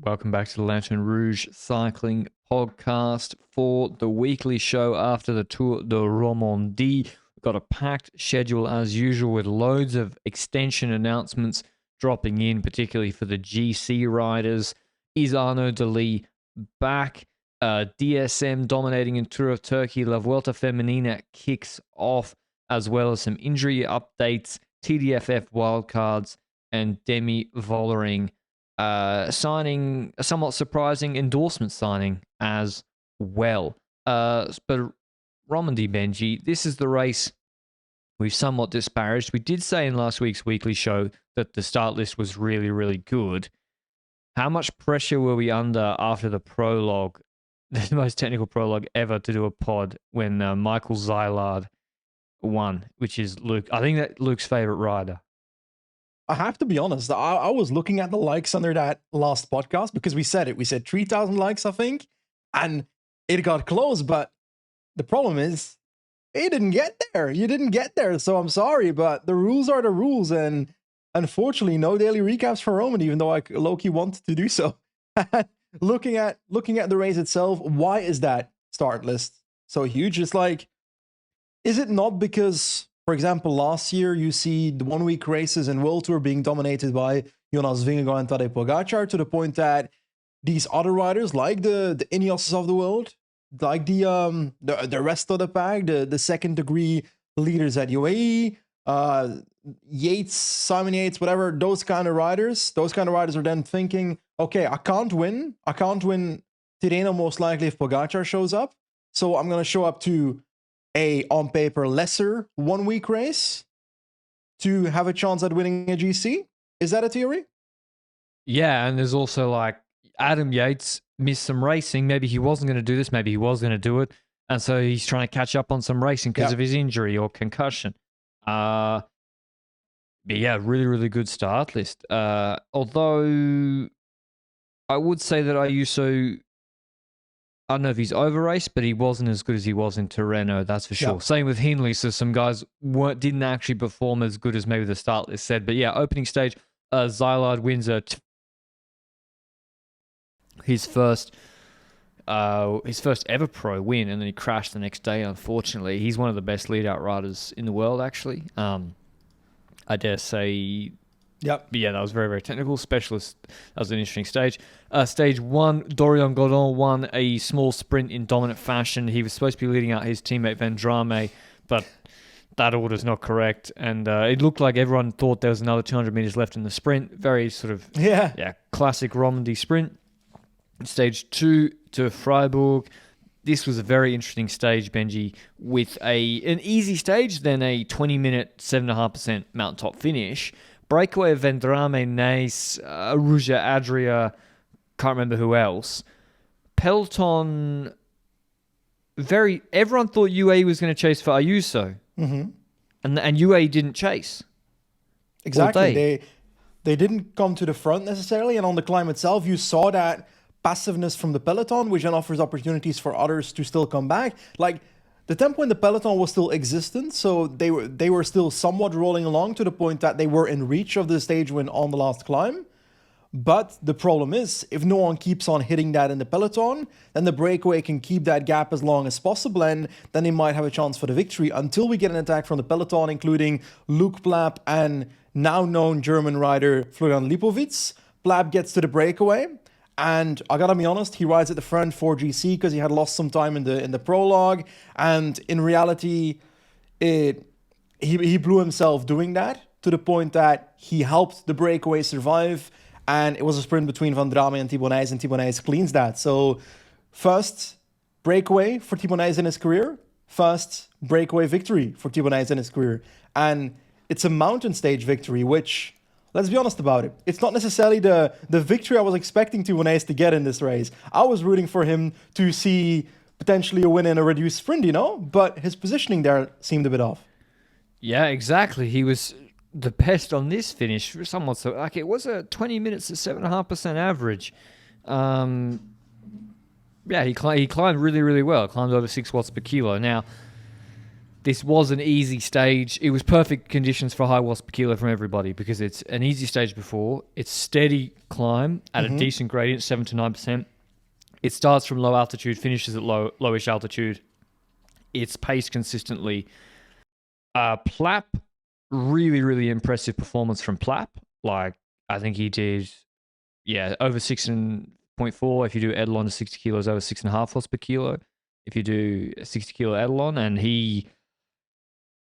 Welcome back to the Lanterne Rouge Cycling Podcast for the weekly show after the Tour de Romandie. We've got a packed schedule as usual with loads of extension announcements dropping in, particularly for the GC riders. Is Arnoud back? DSM dominating in Tour of Turkey. La Vuelta Femenina kicks off, as well as some injury updates, TDFF wildcards, and Demi Vollering signing a somewhat surprising endorsement signing as well. But Romandie, Benji, this is the race we've somewhat disparaged. We did say in last week's weekly show that the start list was really, really good. How much pressure were we under after the prologue, the most technical prologue ever to do a pod, when Michael Zylard won, which is Luke. I think that Luke's favorite rider. I have to be honest. I was looking at the likes under that last podcast because we said it. We said 3,000 likes, I think, and it got close. But the problem is, it didn't get there. You didn't get there, so I'm sorry. But the rules are the rules, and unfortunately, no daily recaps for Roman, even though I low-key wanted to do so. looking at the race itself, why is that start list so huge? It's like, is it not because, for example, last year you see the 1 week races in World Tour being dominated by Jonas Vingegaard and Tadej Pogacar, to the point that these other riders, like the INEOS of the world, like the rest of the pack, the second degree leaders at UAE, Yates, Simon Yates, whatever, those kind of riders are then thinking, okay, I can't win Tirreno most likely if Pogacar shows up, so I'm going to show up to a, on paper, lesser 1 week race to have a chance at winning a GC. Is that a theory? Yeah, and there's also like Adam Yates missed some racing. Maybe he wasn't going to do this. Maybe he was going to do it. And so he's trying to catch up on some racing because of his injury or concussion. But yeah, really, really good start list. Although I would say that Ayuso, I don't know if he's over-raced, but he wasn't as good as he was in Tirreno, that's for sure. Yep. Same with Hindley, so some guys didn't actually perform as good as maybe the start list said. But yeah, opening stage, Zylard wins his first ever pro win, and then he crashed the next day, unfortunately. He's one of the best lead-out riders in the world, actually. I dare say... Yep. But yeah, that was very, very technical. Specialist. That was an interesting stage. Stage 1, Dorian Godon won a small sprint in dominant fashion. He was supposed to be leading out his teammate Vendrame, but that order's not correct. And it looked like everyone thought there was another 200 meters left in the sprint. Very sort of classic Romandie sprint. Stage 2 to Freiburg. This was a very interesting stage, Benji, with an easy stage, then a 20-minute, 7.5% mountaintop finish. Breakaway of Vendrame, Naes, Aruja, Adria, can't remember who else. Peloton, everyone thought UAE was going to chase for Ayuso. Mm-hmm. And UAE didn't chase. Exactly. They didn't come to the front necessarily, and on the climb itself, you saw that passiveness from the Peloton, which then offers opportunities for others to still come back. Like, the tempo in the Peloton was still existent, so they were still somewhat rolling along to the point that they were in reach of the stage win on the last climb. But the problem is, if no one keeps on hitting that in the Peloton, then the breakaway can keep that gap as long as possible, and then they might have a chance for the victory until we get an attack from the Peloton, including Luke Plapp and now known German rider Florian Lipovic. Plapp gets to the breakaway, and I gotta be honest, he rides at the front for GC because he had lost some time in the prologue, and in reality, he blew himself doing that to the point that he helped the breakaway survive, and it was a sprint between Van Drame and Thibaut Nys, and Thibaut Nys cleans that. So, first breakaway for Thibaut Nys in his career, first breakaway victory for Thibaut Nys in his career, and it's a mountain stage victory, which, let's be honest about it, it's not necessarily the victory I was expecting Thibaut Nys to get in this race. I was rooting for him to see potentially a win in a reduced sprint, but his positioning there seemed a bit off. Yeah, exactly. He was the best on this finish, somewhat so. Like, it was a 20 minutes at 7.5% average. He climbed really, really well. Climbed over 6 watts per kilo. Now, this was an easy stage. It was perfect conditions for high watts per kilo from everybody because it's an easy stage before. It's steady climb at a decent gradient, 7 to 9%. It starts from low altitude, finishes at lowish altitude. It's paced consistently. Plapp, really, really impressive performance from Plapp. Like, I think he did, over 6.4. If you do Edelon to 60 kilos, over 6.5 watts per kilo. If you do a 60 kilo Edelon, and he's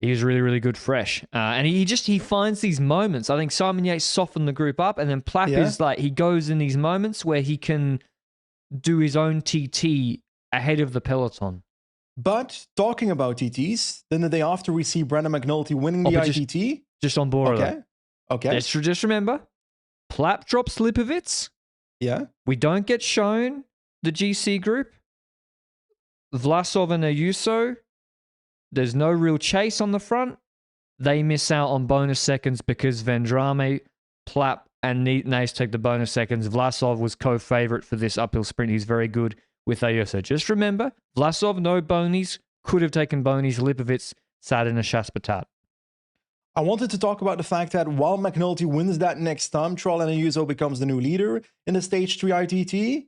really, really good fresh. And he finds these moments. I think Simon Yates softened the group up, and then Plapp is like, he goes in these moments where he can do his own TT ahead of the peloton. But talking about TTs, then the day after we see Brandon McNulty winning the ITT. Just on board. Okay. Just remember, Plapp drops Lipovitz. Yeah. We don't get shown the GC group. Vlasov and Ayuso, there's no real chase on the front. They miss out on bonus seconds because Vendrame, Plapp, and Naes take the bonus seconds. Vlasov was co-favorite for this uphill sprint. He's very good with Ayuso. Just remember, Vlasov, no bonies, could have taken bonies. Lipovitz sat in a chasse patate. I wanted to talk about the fact that while McNulty wins that next time trial and Ayuso becomes the new leader in the Stage 3 ITT,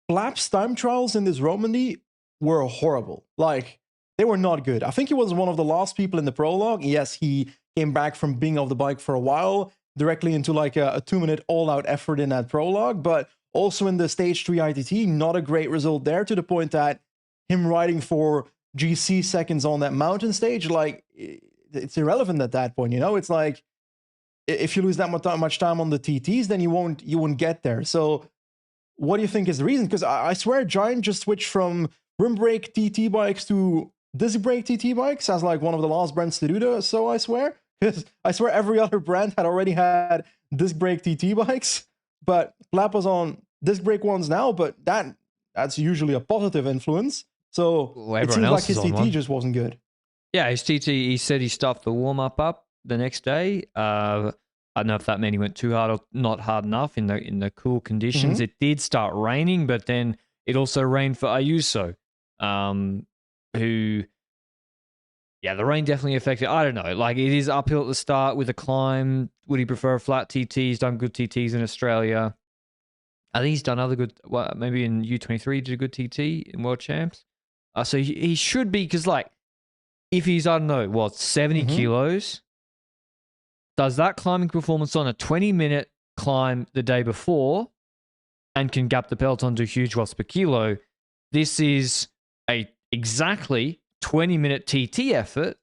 Plapp's time trials in this Romandie were horrible. Like, they were not good. I think he was one of the last people in the prologue. Yes, he came back from being off the bike for a while, directly into like a 2-minute all-out effort in that prologue, but also in the Stage 3 ITT, not a great result there, to the point that him riding for GC seconds on that mountain stage, like, it's irrelevant at that point, you know? It's like, if you lose that much time on the TTs, then you won't get there. So what do you think is the reason? Because I swear Giant just switched from rim brake TT bikes to disc brake TT bikes as like one of the last brands to do so, I swear. Because I swear every other brand had already had disc brake TT bikes, but Plapp was on disc brake ones now, but that's usually a positive influence. So it seems like his TT just wasn't good. Yeah, his TT, he said he stuffed the warm-up up the next day. I don't know if that meant he went too hard or not hard enough in the cool conditions. It did start raining, but then it also rained for Ayuso, who, the rain definitely affected. I don't know. Like, it is uphill at the start with a climb. Would he prefer a flat TT? He's done good TTs in Australia. I think he's done other good, maybe in U23 he did a good TT in World Champs. So he should be, because like, if he's, 70 kilos, does that climbing performance on a 20-minute climb the day before and can gap the peloton to huge watts per kilo, this is a exactly 20-minute TT effort.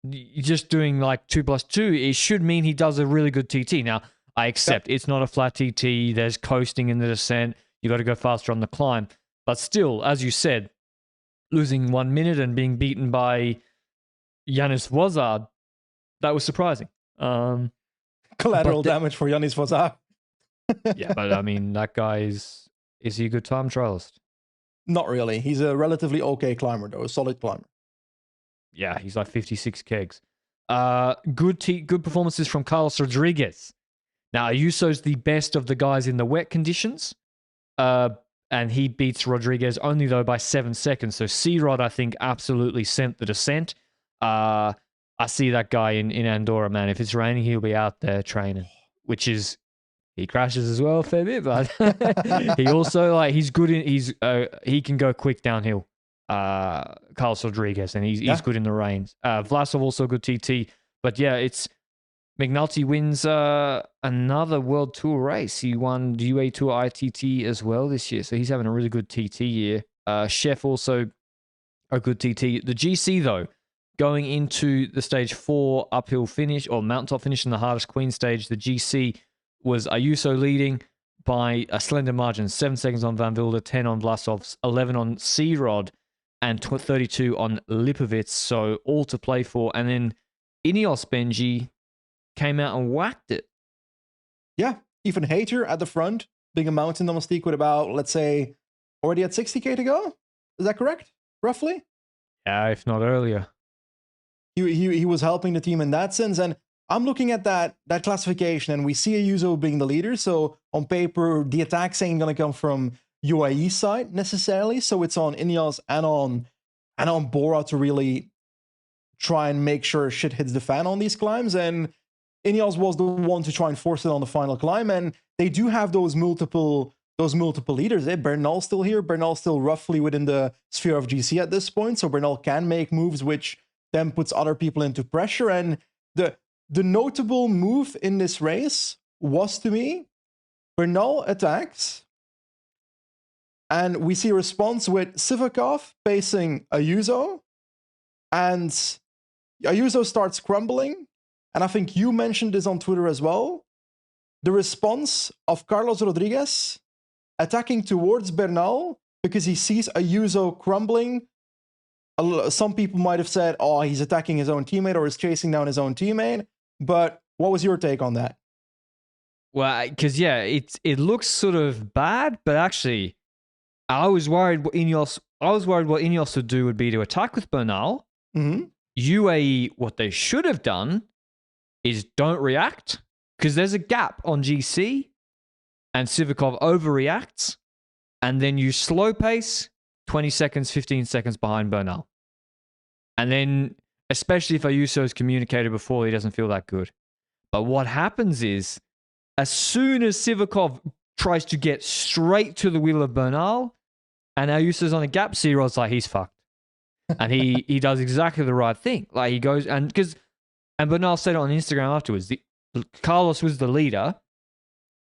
You're just doing like 2+2. It should mean he does a really good TT. Now, I accept it's not a flat TT. There's coasting in the descent. You got to go faster on the climb. But still, as you said, losing 1 minute and being beaten by Yanis Wozard, that was surprising. Collateral damage for Yanis Wozard. Yeah, but I mean, that guy is he a good time trialist? Not really. He's a relatively okay climber, though, a solid climber. Yeah, he's like 56 kegs. Good performances from Carlos Rodriguez. Now, Ayuso's the best of the guys in the wet conditions. And he beats Rodriguez only, though, by 7 seconds. So C-Rod, I think, absolutely sent the descent. I see that guy in Andorra, man. If it's raining, he'll be out there training, which is, he crashes as well a fair bit, but he also, like, he's good in, he can go quick downhill, Carlos Rodriguez, and he's good in the rains. Vlasov also a good TT, but yeah, it's, McNulty wins another World Tour race. He won the UAE Tour ITT as well this year, so he's having a really good TT year. Chef also a good TT. The GC, though, going into the stage 4 uphill finish, or mountaintop finish in the hardest Queen stage, the GC was Ayuso leading by a slender margin, 7 seconds on Van Wilder, 10 on Vlasov, 11 on C-Rod, and 32 on Lipovitz, so all to play for. And then INEOS Benji came out and whacked it. Yeah, Ethan Hayter at the front, being a mountain domestique with about, let's say, already at 60k to go. Is that correct? Roughly? Yeah, if not earlier. He was helping the team in that sense, and I'm looking at that classification, and we see Ayuso being the leader. So on paper, the attack ain't gonna come from UAE side necessarily. So it's on INEOS and on Bora to really try and make sure shit hits the fan on these climbs. And INEOS was the one to try and force it on the final climb. And they do have those multiple leaders. Bernal's still here. Bernal's still roughly within the sphere of GC at this point. So Bernal can make moves, which then puts other people into pressure. And the notable move in this race was, to me, Bernal attacks. And we see a response with Sivakov pacing Ayuso. And Ayuso starts crumbling. And I think you mentioned this on Twitter as well. The response of Carlos Rodriguez attacking towards Bernal because he sees Ayuso crumbling. Some people might have said, oh, he's attacking his own teammate or is chasing down his own teammate. What was your take on that? Well, because, yeah, it looks sort of bad, but actually, I was worried what INEOS would do would be to attack with Bernal. Mm-hmm. UAE, what they should have done is don't react, because there's a gap on GC, and Sivakov overreacts, and then you slow pace 20 seconds, 15 seconds behind Bernal. And then, especially if Ayuso has communicated before, he doesn't feel that good. But what happens is, as soon as Sivakov tries to get straight to the wheel of Bernal, and Ayuso's on a gap, C-Rod's like, he's fucked. And he does exactly the right thing. Like, he goes, and Bernal said it on Instagram afterwards, Carlos was the leader,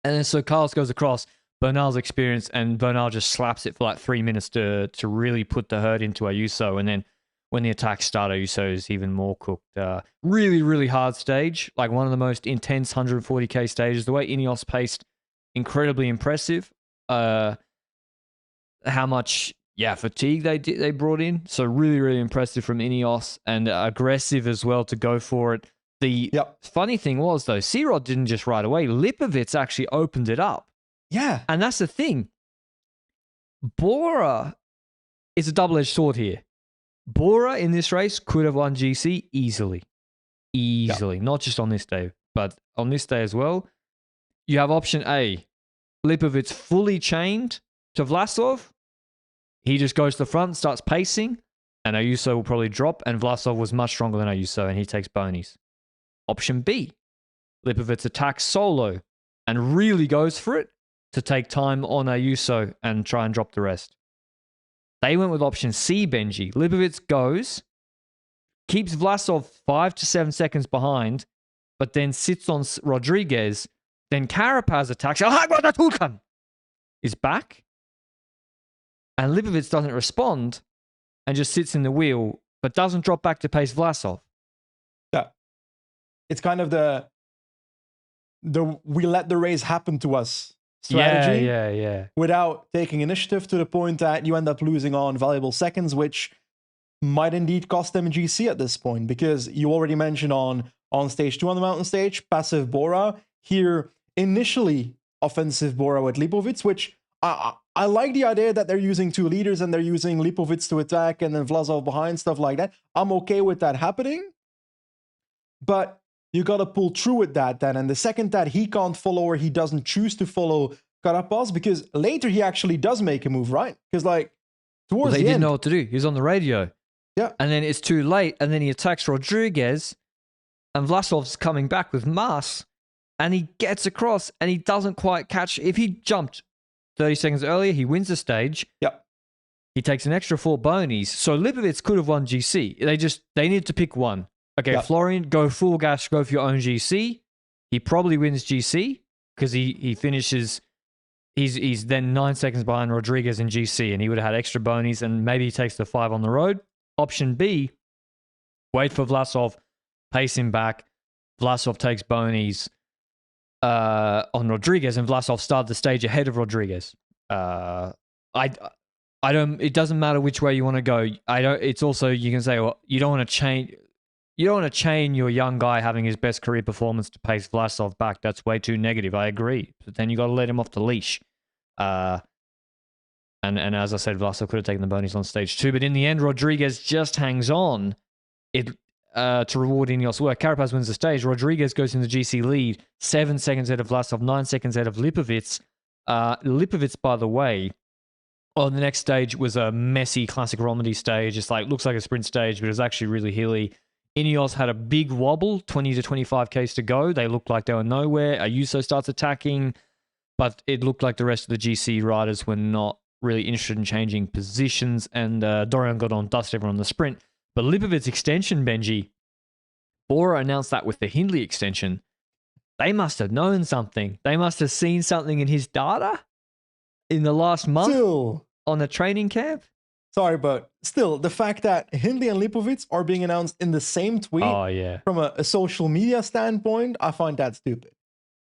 and then so Carlos goes across Bernal's experience, and Bernal just slaps it for like 3 minutes to really put the hurt into Ayuso. And then when the attack started, Ayuso is even more cooked. Really, really hard stage, like one of the most intense 140k stages. The way INEOS paced, incredibly impressive. How much fatigue they brought in. So really, really impressive from INEOS, and aggressive as well to go for it. The funny thing was, though, C-Rod didn't just right away. Lipovitz actually opened it up. Yeah. And that's the thing. Bora is a double-edged sword here. Bora in this race could have won GC easily. Easily. Not just on this day, but on this day as well. You have option A. Lipovitz fully chained to Vlasov. He just goes to the front, starts pacing, and Ayuso will probably drop, and Vlasov was much stronger than Ayuso, and he takes bonies. Option B. Lipovitz attacks solo and really goes for it to take time on Ayuso and try and drop the rest. They went with option C, Benji. Lipovitz goes, keeps Vlasov 5 to 7 seconds behind, but then sits on Rodriguez. Then Carapaz attacks. Is back. And Lipovitz doesn't respond and just sits in the wheel, but doesn't drop back to pace Vlasov. Yeah. It's kind of the we let the race happen to us strategy. Yeah. Without taking initiative, to the point that you end up losing on valuable seconds, which might indeed cost them GC at this point, because you already mentioned on stage 2 on the mountain stage, passive Bora. Here, initially, offensive Bora with Lipovitz, which I like the idea that they're using 2 leaders and they're using Lipovitz to attack and then Vlasov behind, stuff like that. I'm okay with that happening. But you got to pull through with that then. And the second that he can't follow, or he doesn't choose to follow Carapaz, because later he actually does make a move, right? Because towards the end, they didn't know what to do. He's on the radio. Yeah. And then it's too late. And then he attacks Rodriguez, and Vlasov's coming back with mass, and he gets across and he doesn't quite catch. If he jumped 30 seconds earlier, he wins the stage. Yep. He takes an extra 4 bonies. So Lipovitz could have won GC. They needed to pick one. Okay, yep. Florian, go full gas, go for your own GC. He probably wins GC because he finishes. He's then 9 seconds behind Rodriguez in GC, and he would have had extra bonies, and maybe he takes the 5 on the road. Option B, wait for Vlasov, pace him back. Vlasov takes bonies on Rodriguez, and Vlasov started the stage ahead of Rodriguez. I don't. It doesn't matter which way you want to go. It's also, you can say, well, you don't want to change. You don't want to chain your young guy having his best career performance to pace Vlasov back. That's way too negative. I agree. But then you got to let him off the leash. And as I said, Vlasov could have taken the bonus on stage 2. But in the end, Rodriguez just hangs on to reward INEOS work. Carapaz wins the stage. Rodriguez goes in the GC lead. 7 seconds ahead of Vlasov. 9 seconds ahead of Lipovitz. Lipovitz, by the way, on the next stage was a messy classic Romandie stage. It's looks like a sprint stage, but it was actually really hilly. INEOS had a big wobble, 20 to 25 Ks to go. They looked like they were nowhere. Ayuso starts attacking, but it looked like the rest of the GC riders were not really interested in changing positions, and Dorian got on, dust everyone on the sprint. But Lipovic's extension, Benji, Bora announced that with the Hindley extension. They must have known something. They must have seen something in his data in the last month on the training camp. Sorry, but still, the fact that Hindley and Lipovic are being announced in the same tweet from a social media standpoint, I find that stupid.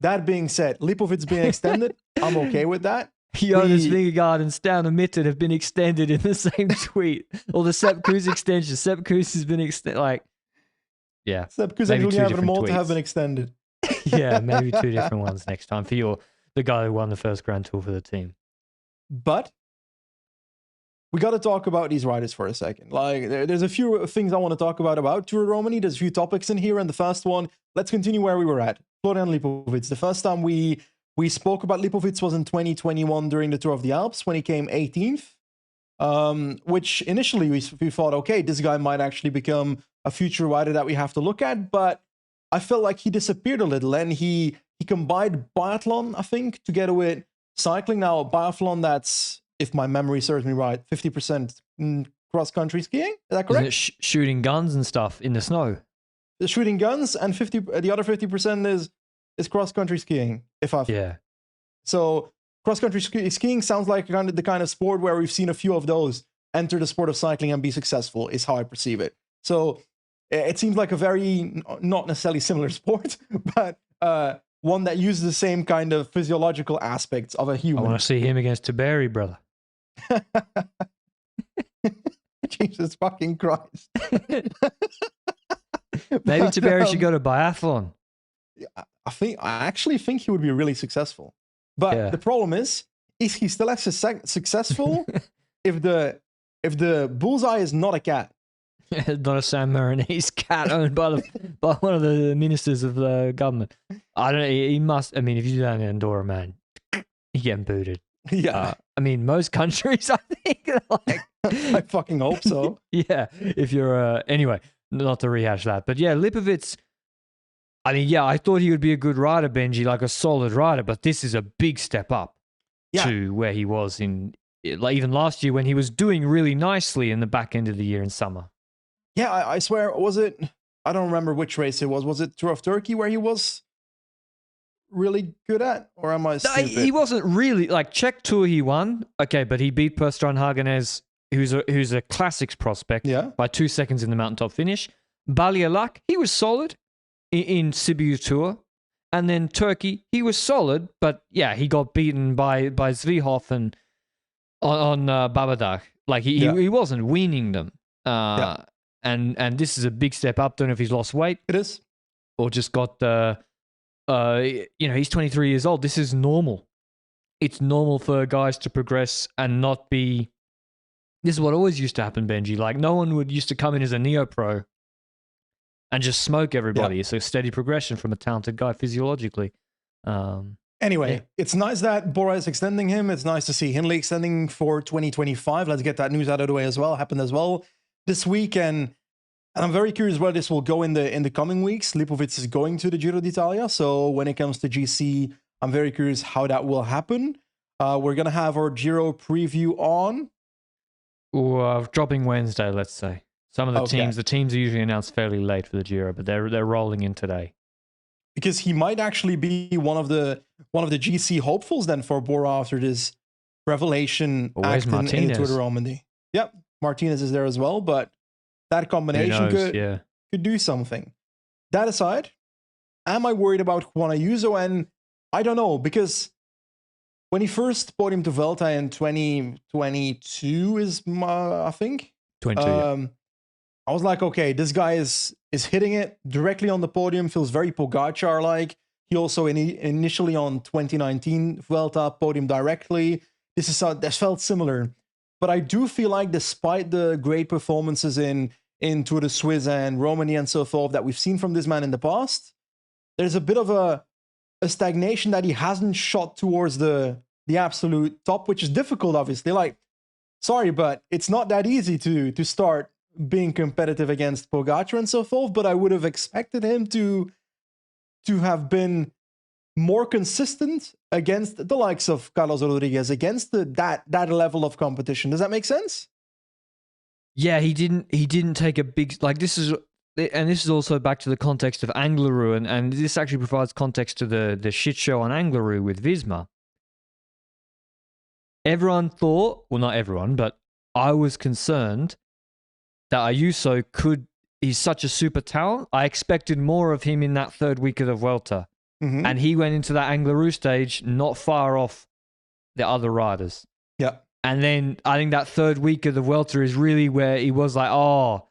That being said, Lipovic being extended, I'm okay with that. Jonas Vingegaard and Stan Omitted have been extended in the same tweet. Or the Sepp Kuss extension. Sepp Kuss has been extended. Sepp Kuss and Julian Vermont have been extended. Yeah, maybe 2 different ones next time for the guy who won the first Grand Tour for the team. But we got to talk about these riders for a second. Like, there's a few things I want to talk about Tour Romandie. There's a few topics in here, and the first one, let's continue where we were at. Florian Lipovic. The first time we spoke about Lipovic was in 2021 during the Tour of the Alps when he came 18th, which initially we thought, okay, this guy might actually become a future rider that we have to look at, but I felt like he disappeared a little, and he combined biathlon, I think, together with cycling. Now, biathlon, that's, if my memory serves me right, 50% cross-country skiing. Is that correct? Isn't it shooting guns and stuff in the snow? The shooting guns, and the other 50% is cross-country skiing. So cross-country skiing sounds like the kind of sport where we've seen a few of those enter the sport of cycling and be successful, is how I perceive it. So it seems like a very, not necessarily similar sport, but one that uses the same kind of physiological aspects of a human. I want to see him against Tiberi, brother. Jesus fucking Christ. Maybe Tiberi should go to biathlon. I actually think he would be really successful. But the problem is he still as successful if the bullseye is not a cat. Not a San Marinese cat owned by one of the ministers of the government. I don't know. He must. I mean, if you do that in Andorra, man, you're getting booted. Yeah. I mean, most countries, I think. I fucking hope so. Yeah. If you're anyway, not to rehash that, but yeah, Lipovic. I mean, I thought he would be a good rider, Benji, like a solid rider, but this is a big step up to where he was in even last year when he was doing really nicely in the back end of the year in summer. Yeah, I swear, was it, I don't remember which race it was. Was it Tour of Turkey where he was really good at? Or am I stupid? He wasn't really, Czech Tour he won, okay, but he beat Per Strandhagenes, who's a classics prospect, by 2 seconds in the mountaintop finish. Balialak, he was solid in Sibiu Tour. And then Turkey, he was solid, but he got beaten by Zvihov and on Babadak. He wasn't winning them. And this is a big step up. Don't know if he's lost weight. It is. Or just got, he's 23 years old. This is normal. It's normal for guys to progress and not be... This is what always used to happen, Benji. No one used to come in as a neo-pro and just smoke everybody. It's a steady progression from a talented guy physiologically. Anyway, it's nice that Bora is extending him. It's nice to see Hindley extending for 2025. Let's get that news out of the way as well. Happened as well this week, and I'm very curious where this will go in the coming weeks. Lipovic is going to the Giro d'Italia, so when it comes to GC, I'm very curious how that will happen. We're gonna have our Giro preview on dropping Wednesday, let's say. Some of the teams are usually announced fairly late for the Giro, but they're rolling in today. Because he might actually be one of the GC hopefuls then for Bora after this revelation act in Tour de Romandie. Yep. Martinez is there as well, but that combination could do something. That aside, am I worried about Juan Ayuso? And I don't know, because when he first brought him to Vuelta in 2022 I think. 22. I was like, okay, this guy is hitting it directly on the podium, feels very Pogacar-like. He also initially on 2019 Vuelta podium directly. This felt similar. But I do feel like despite the great performances in Tour de Suisse and Romandie and so forth that we've seen from this man in the past, there's a bit of a stagnation that he hasn't shot towards the absolute top, which is difficult, obviously. Sorry, but it's not that easy to start being competitive against Pogacar and so forth, but I would have expected him to have been more consistent against the likes of Carlos Rodriguez, against that level of competition. Does that make sense? Yeah, he didn't take a big, like, this is also back to the context of Angleroo, and this actually provides context to the shit show on Angleroo with Visma. Everyone thought, well, not everyone, but I was concerned that Ayuso he's such a super talent. I expected more of him in that third week of the Vuelta. Mm-hmm. And he went into that Angleroo stage not far off the other riders. Yeah. And then I think that third week of the Vuelta is really where he was like, oh,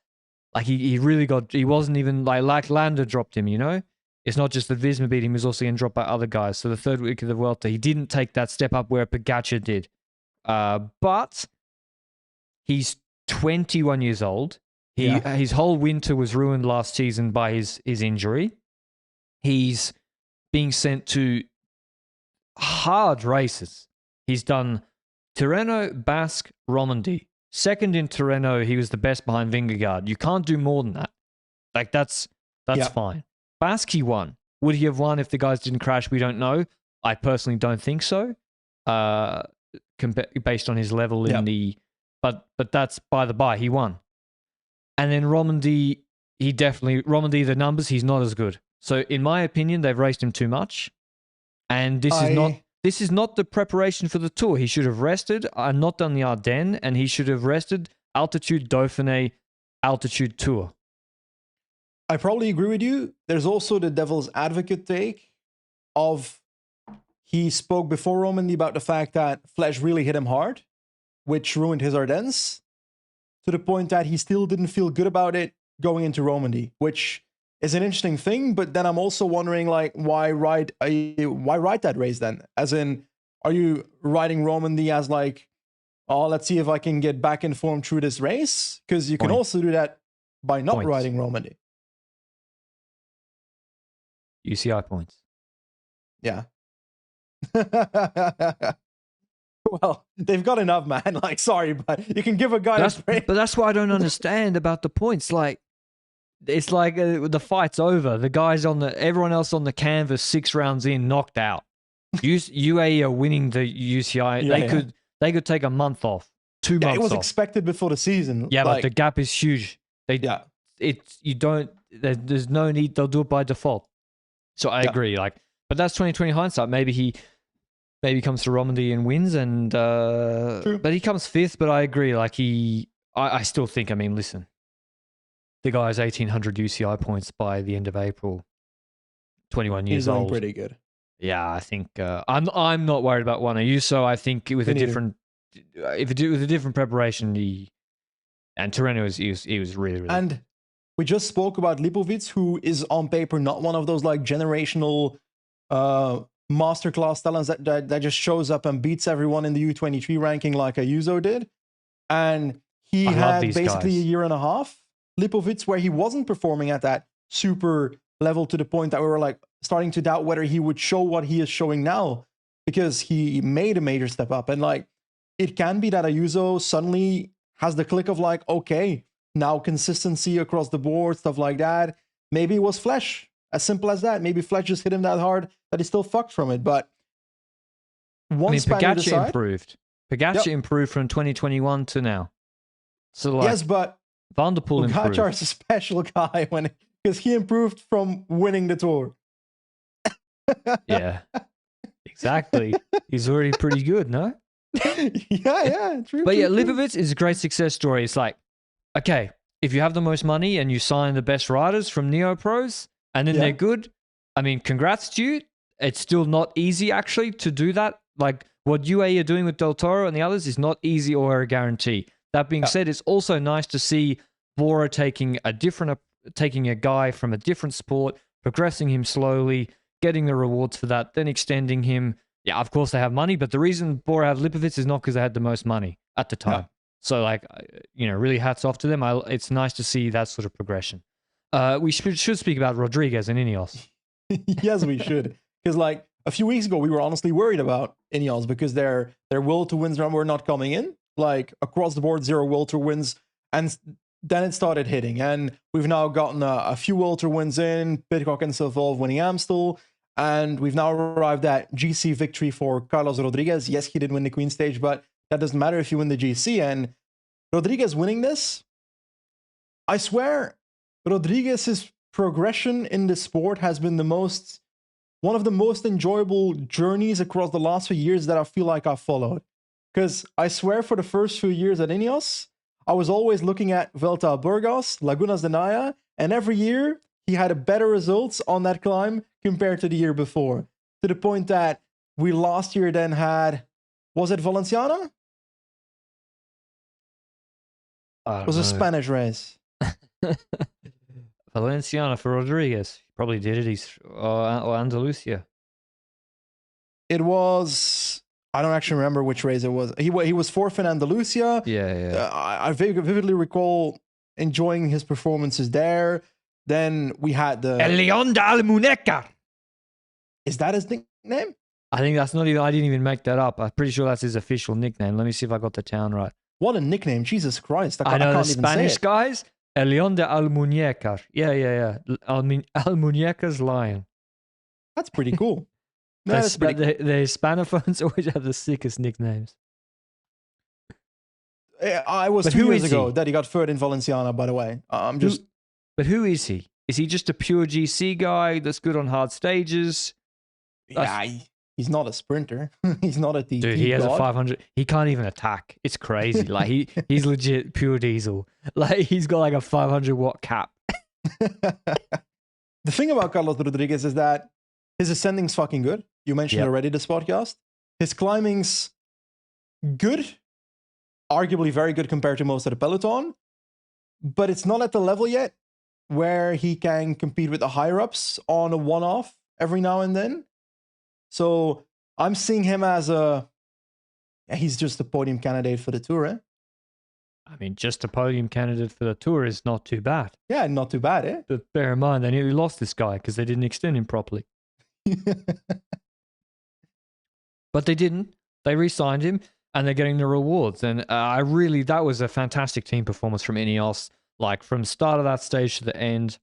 like he really he wasn't even like Landa dropped him, you know? It's not just that Visma beat him, he was also getting dropped by other guys. So the third week of the Vuelta, he didn't take that step up where Pogacar did. But he's 21 years old. His whole winter was ruined last season by his injury. He's being sent to hard races. He's done Tirreno, Basque, Romandie. Second in Tirreno, he was the best behind Vingegaard. You can't do more than that. Like, that's fine. Basque, he won. Would he have won if the guys didn't crash? We don't know. I personally don't think so. Based on his level in the... But that's by the by. He won. And then Romandie, Romandie, the numbers, he's not as good. So in my opinion, they've raced him too much. And this is not the preparation for the Tour. He should have rested and not done the Ardenne, and he should have rested altitude Dauphiné, altitude Tour. I probably agree with you. There's also the devil's advocate take of he spoke before Romandie about the fact that Flèche really hit him hard, which ruined his Ardennes, to the point that he still didn't feel good about it going into Romandie, which is an interesting thing. But then I'm also wondering, like, why ride that race then? As in, are you riding Romandie as like, oh, let's see if I can get back in form through this race? Because you can also do that by not riding Romandie. UCI points. Yeah. Well, they've got enough, man. Like, sorry, but you can give a guy But that's what I don't understand about the points. Like, it's like the fight's over. The guys everyone else on the canvas 6 rounds in, knocked out. UAE are winning the UCI. They could take a month off, 2 months off. It was expected before the season. Yeah, but the gap is huge. There's no need. They'll do it by default. So I agree. Like, but that's 2020 hindsight. Maybe he comes to Romandie and wins, and but he comes 5th. But I agree. Like, I still think. I mean, listen, the guy's 1,800 UCI points by the end of April. 21 years old. He's doing pretty good. Yeah, I think I'm not worried about one Ayuso. I think with a different preparation, and Tirreno he was really and we just spoke about Lipovic, who is on paper not one of those like generational masterclass talents that just shows up and beats everyone in the U23 ranking like Ayuso did. And he had basically a year and a half, Lipovic, where he wasn't performing at that super level, to the point that we were like starting to doubt whether he would show what he is showing now, because he made a major step up. And like, it can be that Ayuso suddenly has the click of like, okay, now consistency across the board, stuff like that. Maybe it was Flèche, as simple as that. Maybe Flèche just hit him that hard that he's still fucked from it. But once Pogacar improved. Pogacar improved from 2021 to now. So like, yes, but Van der Poel improved. Pogacar is a special guy because he improved from winning the Tour. Yeah, exactly. He's already pretty good, no? Yeah, true. But Lipovic is a great success story. It's like, okay, if you have the most money and you sign the best riders from Neo Pros and then they're good, I mean, congrats to you. It's still not easy, actually, to do that. Like, what UAE are doing with Del Toro and the others is not easy or a guarantee. That being said, it's also nice to see Bora taking a guy from a different sport, progressing him slowly, getting the rewards for that, then extending him. Yeah, of course they have money, but the reason Bora have Lipovic is not because they had the most money at the time. So, like, really hats off to them. It's nice to see that sort of progression. We should speak about Rodriguez and INEOS. Yes, we should. Because, like, a few weeks ago, we were honestly worried about INEOS because their will to wins were not coming in. Like, across the board, 0 will to wins. And then it started hitting. And we've now gotten a few Welter wins in, Pidcock and Silvolve winning Amstel. And we've now arrived at GC victory for Carlos Rodriguez. Yes, he did win the Queen stage, but that doesn't matter if you win the GC. And Rodriguez winning this, I swear, Rodriguez's progression in the sport has been one of the most enjoyable journeys across the last few years that I feel like I've followed. Because I swear for the first few years at INEOS, I was always looking at Vuelta a Burgos, Lagunas de Naya, and every year he had a better results on that climb compared to the year before. To the point that we last year then had, was it Valenciana? It was a Spanish race. Valenciana for Rodriguez. He probably did it. He's or Andalusia. It was... I don't actually remember which race it was. He was fourth in Andalusia. Yeah. I vividly recall enjoying his performances there. Then we had the... El León de Almunecar. Is that his nickname? I think that's not even... I didn't even make that up. I'm pretty sure that's his official nickname. Let me see if I got the town right. What a nickname. Jesus Christ. I know the Spanish guys. El León de Almunecar. Yeah. Almunecar's lion. That's pretty cool. No, the Hispanophones always have the sickest nicknames. I was 2 years ago that he got third in Valenciana, by the way. But who is he? Is he just a pure GC guy that's good on hard stages? Yeah, he's not a sprinter. He's not a TT. Dude, he has a 500. He can't even attack. It's crazy. Like he's legit pure diesel. Like he's got like a 500 watt cap. The thing about Carlos Rodriguez is that his ascending's fucking good. You mentioned already this podcast. His climbing's good, arguably very good compared to most of the peloton, but it's not at the level yet where he can compete with the higher ups on a one-off every now and then. So I'm seeing him as he's just a podium candidate for the Tour, eh? I mean, just a podium candidate for the Tour is not too bad. Yeah, not too bad, eh? But bear in mind, they nearly lost this guy because they didn't extend him properly. But they didn't. They re-signed him, and they're getting the rewards. And that was a fantastic team performance from INEOS. Like, from start of that stage to the end,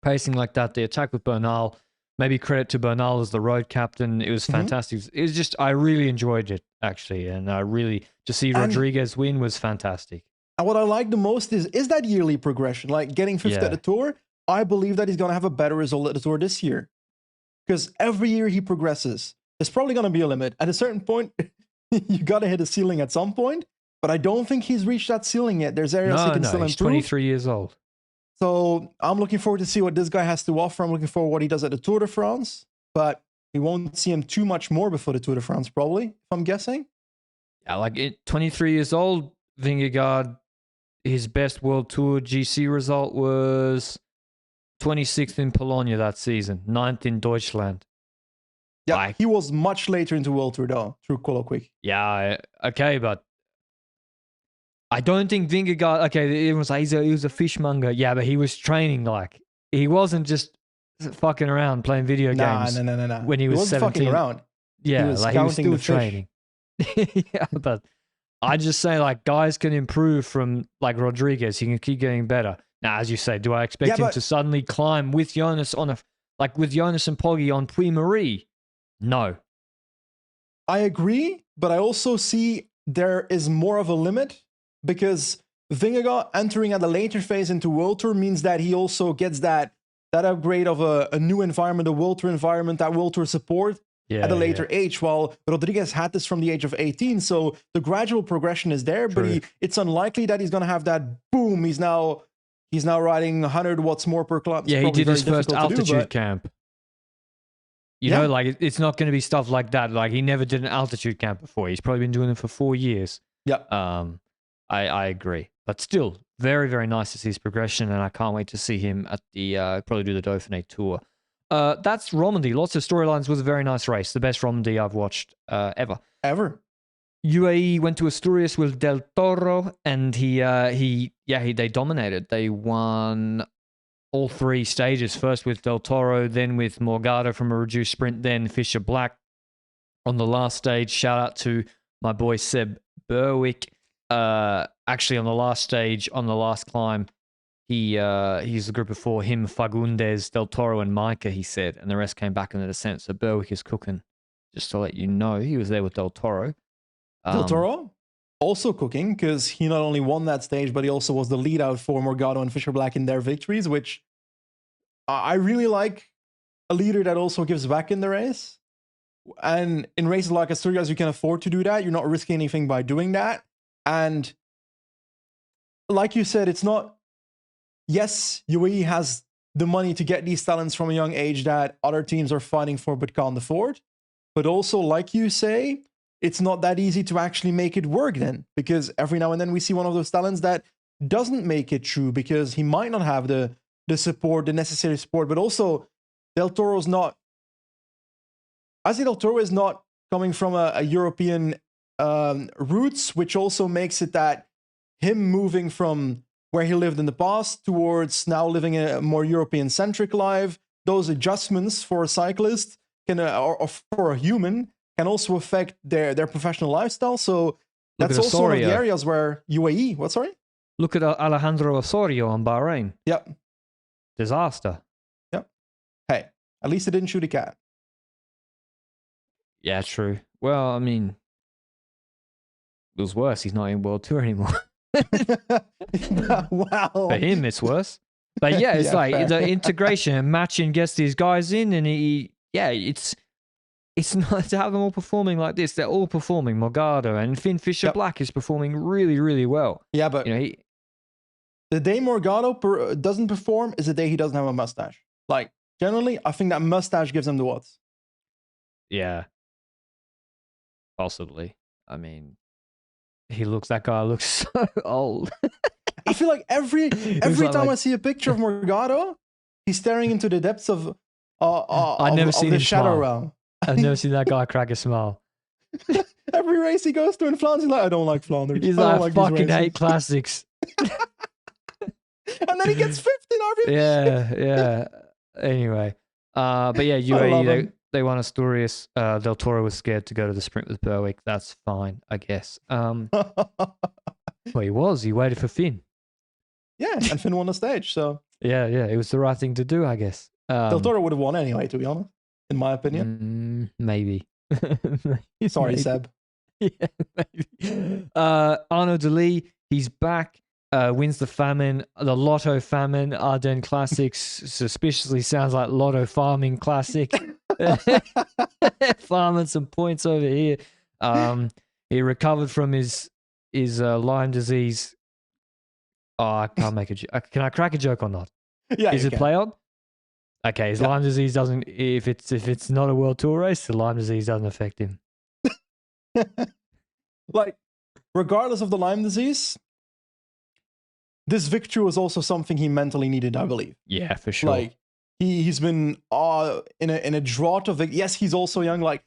pacing like that, the attack with Bernal. Maybe credit to Bernal as the road captain. It was fantastic. It was just, I really enjoyed it, actually. And to see Rodriguez win was fantastic. And what I like the most is that yearly progression. Like, getting fifth at the Tour, I believe that he's going to have a better result at the Tour this year. Because every year he progresses, there's probably going to be a limit. At a certain point, you got to hit a ceiling at some point. But I don't think he's reached that ceiling yet. There's areas he can still improve. He's 23 years old. So I'm looking forward to see what this guy has to offer. I'm looking forward to what he does at the Tour de France. But we won't see him too much more before the Tour de France, probably, if I'm guessing. Yeah, 23 years old, Vingegaard, his best World Tour GC result was 26th in Polonia that season, 9th in Deutschland. Yeah, he was much later into World Tour, though, through Kopecky. Yeah, okay, but I don't think Vingegaard... Okay, everyone's like, he was a fishmonger. Yeah, but he was training, like... He wasn't just fucking around playing video games. No. When he was 17. Fucking around. Yeah, he was still training. Yeah, but I just say, like, guys can improve from, like, Rodriguez. He can keep getting better. Now, as you say, do I expect him to suddenly climb with Jonas with Jonas and Poggi on Puy-Marie? No. I agree, but I also see there is more of a limit because Vingegaard entering at a later phase into World Tour means that he also gets that upgrade of a new environment, a World Tour environment, that World Tour support at a later age, while Rodriguez had this from the age of 18. So the gradual progression is there, but it's unlikely that he's going to have that boom. He's now riding 100 watts more per climb. Yeah, he did his first altitude camp. You know, like, it's not going to be stuff like that. Like, he never did an altitude camp before. He's probably been doing it for 4 years. Yeah. I agree. But still, very, very nice to see his progression, and I can't wait to see him at the, probably do the Dauphiné Tour. That's Romandie. Lots of storylines. Was a very nice race. The best Romandie I've watched ever. Ever. UAE went to Asturias with Del Toro, and they dominated. They won all 3 stages. First with Del Toro, then with Morgado from a reduced sprint, then Fisher Black on the last stage. Shout out to my boy Seb Berwick. actually on the last stage, on the last climb, he's the group of four, him, Fagundes, Del Toro, and Micah, he said, and the rest came back in the descent. So Berwick is cooking. Just to let you know, he was there with Del Toro. Del Toro also cooking, because he not only won that stage, but he also was the lead out for Morgado and Fisher Black in their victories, which I really like a leader that also gives back in the race. And in races like Asturias, you can afford to do that. You're not risking anything by doing that. And like you said, it's not, yes, UAE has the money to get these talents from a young age that other teams are fighting for but can't afford. But also, like you say, it's not that easy to actually make it work then, because every now and then we see one of those talents that doesn't make it through because he might not have the support, the necessary support. But also, Del Toro's not, Del Toro is not coming from a European roots, which also makes it that him moving from where he lived in the past towards now living a more European-centric life, those adjustments for a cyclist can, or for a human, can also affect their professional lifestyle. So that's also one of the areas where UAE, what, sorry? Look at Alejandro Osorio on Bahrain. Yep. Disaster. Yep. Hey, at least it didn't shoot a cat. Yeah, true. Well, I mean, it was worse. He's not in World Tour anymore. Wow. For him, it's worse. But yeah, it's like fair. The integration and matching gets these guys in, and it's not to have them all performing like this. They're all performing. Morgado and Finn Fisher Black is performing really, really well. Yeah, but the day Morgado doesn't perform is the day he doesn't have a mustache. Like, generally, I think that mustache gives him the what's. Yeah. Possibly. I mean, that guy looks so old. I feel like every time I see a picture of Morgado, he's staring into the depths of the shadow realm. I've never seen that guy crack a smile. Every race he goes to in Flanders, he's like, I don't like Flanders. He's like, fucking hate classics. And then he gets 5th in RV. Yeah. Anyway. But yeah, UAE, they won Asturias. Del Toro was scared to go to the sprint with Berwick. That's fine, I guess. Well, he was. He waited for Finn. Yeah, and Finn won the stage, so... Yeah, it was the right thing to do, I guess. Del Toro would have won anyway, to be honest, in my opinion. Maybe. Sorry, Seb. Yeah, maybe. Arnoud Delis, he's back. Wins the Famenne, the Lotto Famenne, Ardenne Classics. Suspiciously sounds like Lotto Farming Classic. Farming some points over here. He recovered from his Lyme disease. Oh, I can't make a joke. Can I crack a joke or not? Yeah, is it play on? Okay, his Lyme disease doesn't. If it's not a World Tour race, the Lyme disease doesn't affect him. Like, regardless of the Lyme disease, this victory was also something he mentally needed, I believe. Yeah, for sure. Like, he's been in a drought of... Yes, he's also young. Like,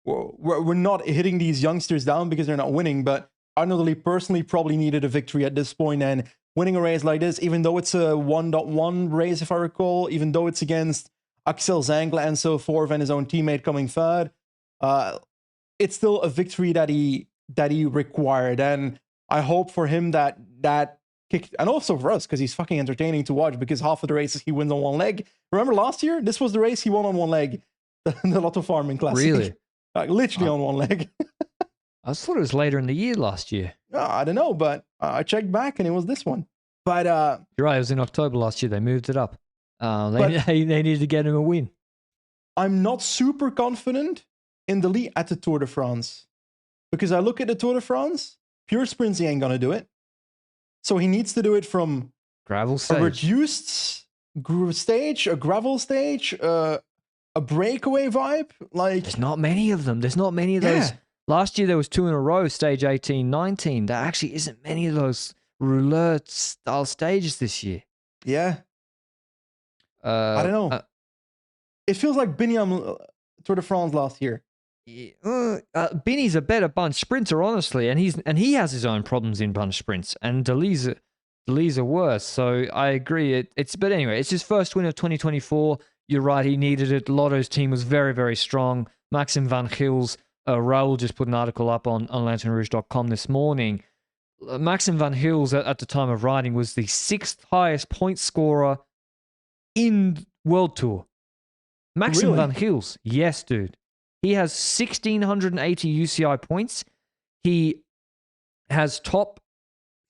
we're not hitting these youngsters down because they're not winning, but Arnoud Delis personally probably needed a victory at this point, and winning a race like this, even though it's a 1.1 race, if I recall, even though it's against Axel Zengler and so forth, and his own teammate coming third, it's still a victory that he required, and I hope for him that kick, and also for us, because he's fucking entertaining to watch, because half of the races he wins on one leg. Remember last year? This was the race he won on one leg, the Lotto Farming Classic. Really? Like, literally on one leg. I thought it was later in the year last year. I don't know, but I checked back and it was this one. But you're right, it was in October last year. They moved it up. They needed to get him a win. I'm not super confident in the lead at the Tour de France, because I look at the Tour de France, pure sprints, he ain't gonna do it. So he needs to do it from gravel stage, a reduced stage, a gravel stage, a breakaway vibe. Like, there's not many of them. There's not many of those. Last year there was 2 in a row, stage 18, 19. There actually isn't many of those roulette style stages this year. Yeah. I don't know. It feels like Biniam Tour de France last year. Binny's a better bunch sprinter, honestly, and he has his own problems in bunch sprints, and Delis are worse. So I agree. But anyway, it's his first win of 2024. You're right, he needed it. Lotto's team was very, very strong. Maxim van Gils, Raul just put an article up on lanternrouge.com this morning. Maxim van Gils at the time of writing was the 6th highest point scorer in World Tour. Maxim Really? van Gils, yes, dude. He has 1,680 UCI points. He has top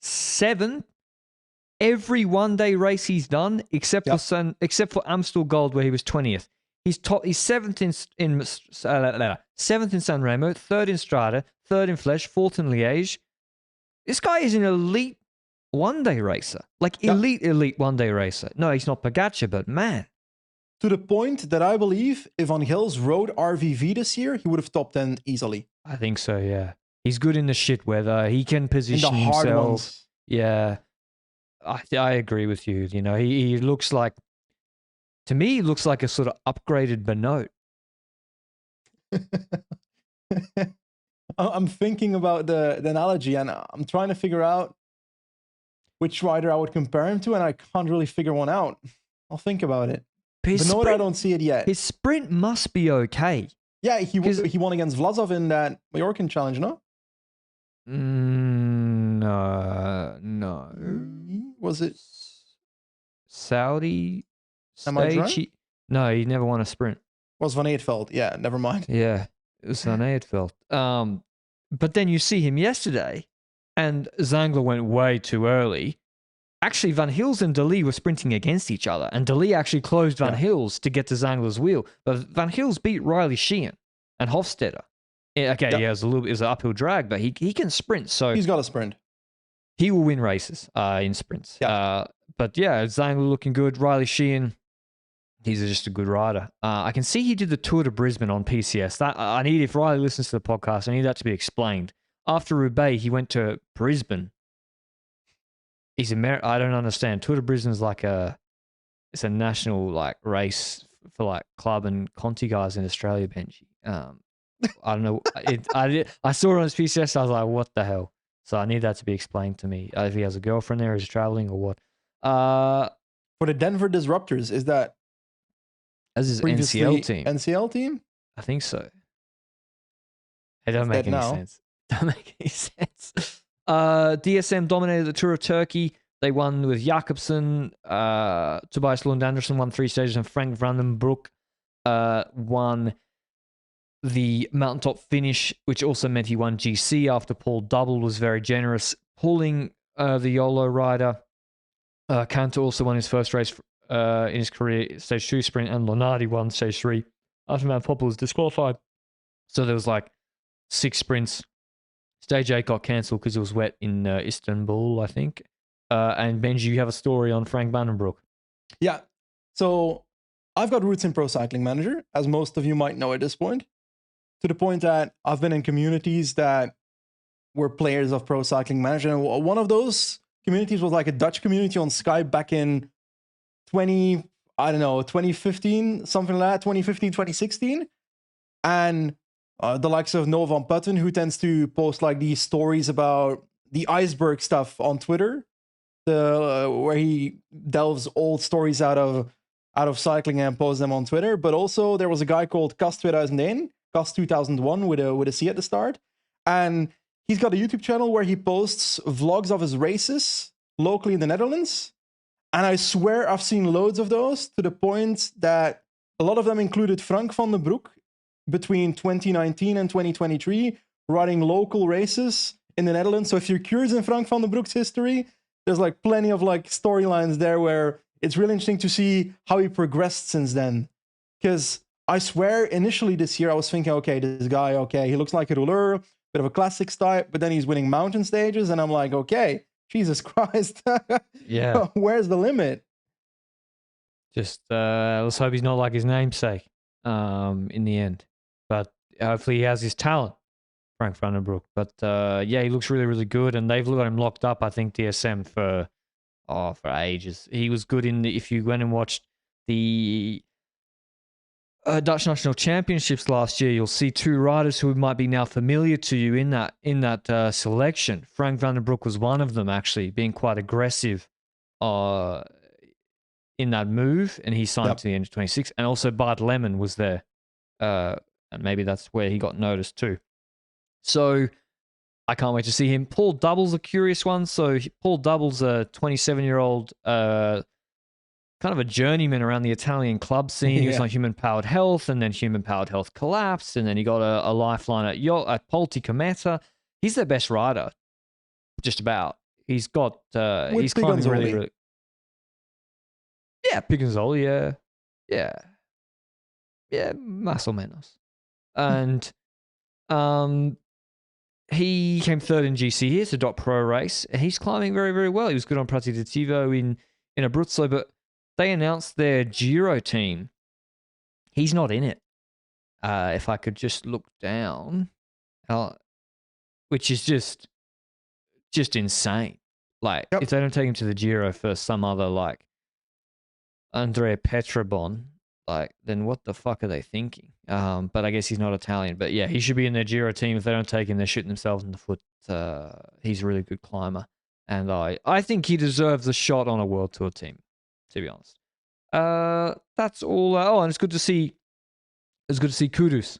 7 every one-day race he's done, except for Amstel Gold, where he was 20th. He's 7th in San Remo, 3rd in Strada, 3rd in Flèche, 4th in Liège. This guy is an elite one-day racer. Like, elite one-day racer. No, he's not Pogacar, but man. To the point that I believe if Van Gils rode RVV this year, he would have top 10 easily. I think so, yeah. He's good in the shit weather. He can position in the hard himself. Ones. Yeah. I agree with you. You know, he looks like, to me, he looks like a sort of upgraded Benoit. I'm thinking about the analogy, and I'm trying to figure out which rider I would compare him to, and I can't really figure one out. I'll think about it. Benoit, I don't see it yet. His sprint must be okay. Yeah, he won against Vlasov in that Mallorcan challenge, no? No. Was it Saudi stage? No, he never won a sprint. Was Van Eetveld? Yeah, never mind. Yeah, it was Van Eetveld. But then you see him yesterday, and Zangler went way too early. Actually, Van Gils and De Lee were sprinting against each other, and De Lee actually closed Van Gils to get to Zangler's wheel. But Van Gils beat Riley Sheehan and Hofstadter. Yeah, okay, yeah, it was an uphill drag, but he can sprint. So he's got a sprint. He will win races in sprints. Yeah. But yeah, Zangler looking good. Riley Sheehan, he's just a good rider. I can see he did the Tour de Brisbane on PCS. That I need, if Riley listens to the podcast, I need that to be explained. After Roubaix, he went to Brisbane. I don't understand. Tour de Brisbane is it's a national like race for like club and Conti guys in Australia, Benji. I don't know. I saw it on his PCS. I was like, what the hell? So I need that to be explained to me. If he has a girlfriend there, is traveling or what? For the Denver Disruptors, is that as his NCL team? NCL team? I think so. It doesn't make any sense. Doesn't make any sense. DSM dominated the Tour of Turkey. They won with Jakobsen. Tobias Lund Andersen won 3 stages, and Frank Vandenbroek won the mountaintop finish, which also meant he won GC after Paul Double was very generous, pulling the YOLO rider. Cantor also won his first race in his career, stage 2 sprint, and Lonardi won stage 3 after Mount Popple was disqualified. So there was like 6 sprints. Stage 8 got cancelled because it was wet in Istanbul, I think. And Benji, you have a story on Frank Vandenbroek. Yeah. So I've got roots in Pro Cycling Manager, as most of you might know at this point. To the point that I've been in communities that were players of Pro Cycling Manager. And one of those communities was like a Dutch community on Skype back in 2015, something like that, 2015, 2016. And the likes of Noah Van Putten, who tends to post like these stories about the iceberg stuff on Twitter, where he delves old stories out of cycling and posts them on Twitter. But also there was a guy called Kast 2001, Kast 2001 with a C at the start, and he's got a YouTube channel where he posts vlogs of his races locally in the Netherlands. And I swear I've seen loads of those, to the point that a lot of them included Frank van den Broek between 2019 and 2023, riding local races in the Netherlands. So if you're curious in Frank van den Broek's history, there's like plenty of like storylines there where it's really interesting to see how he progressed since then. Because I swear initially this year I was thinking, okay, this guy, he looks like a rouleur, bit of a classics type, but then he's winning mountain stages, and I'm like, okay, Jesus Christ. Yeah. Where's the limit? Just let's hope he's not like his namesake in the end. But hopefully he has his talent, Frank Vandenbroek. But yeah, he looks really, really good, and they've got him locked up, I think, DSM for ages. He was good if you went and watched the Dutch National Championships last year, you'll see 2 riders who might be now familiar to you in that selection. Frank Vandenbroek was one of them, actually, being quite aggressive in that move, and he signed to the end of 26. And also Bart Lemon was there, and maybe that's where he got noticed too. So I can't wait to see him. Paul Double's a curious one. So Paul Double's a 27-year-old, kind of a journeyman around the Italian club scene. He was on Human Powered Health, and then Human Powered Health collapsed, and then he got a lifeline at Polti Cometa. He's their best rider, just about. He's got he's climbing really. Yeah, Piganzoli, yeah, más o menos. And he came third in GC here, so .pro race. He's climbing very, very well. He was good on Pratidativo in Abruzzo, but they announced their Giro team. He's not in it. If I could just look down, which is just insane. Like, if they don't take him to the Giro for some other, like, Andrea Petrobon, like, then what the fuck are they thinking? But I guess he's not Italian. But yeah, he should be in their Giro team. If they don't take him, they're shooting themselves in the foot. He's a really good climber. And I think he deserves a shot on a World Tour team, to be honest. That's all. And it's good to see Kudus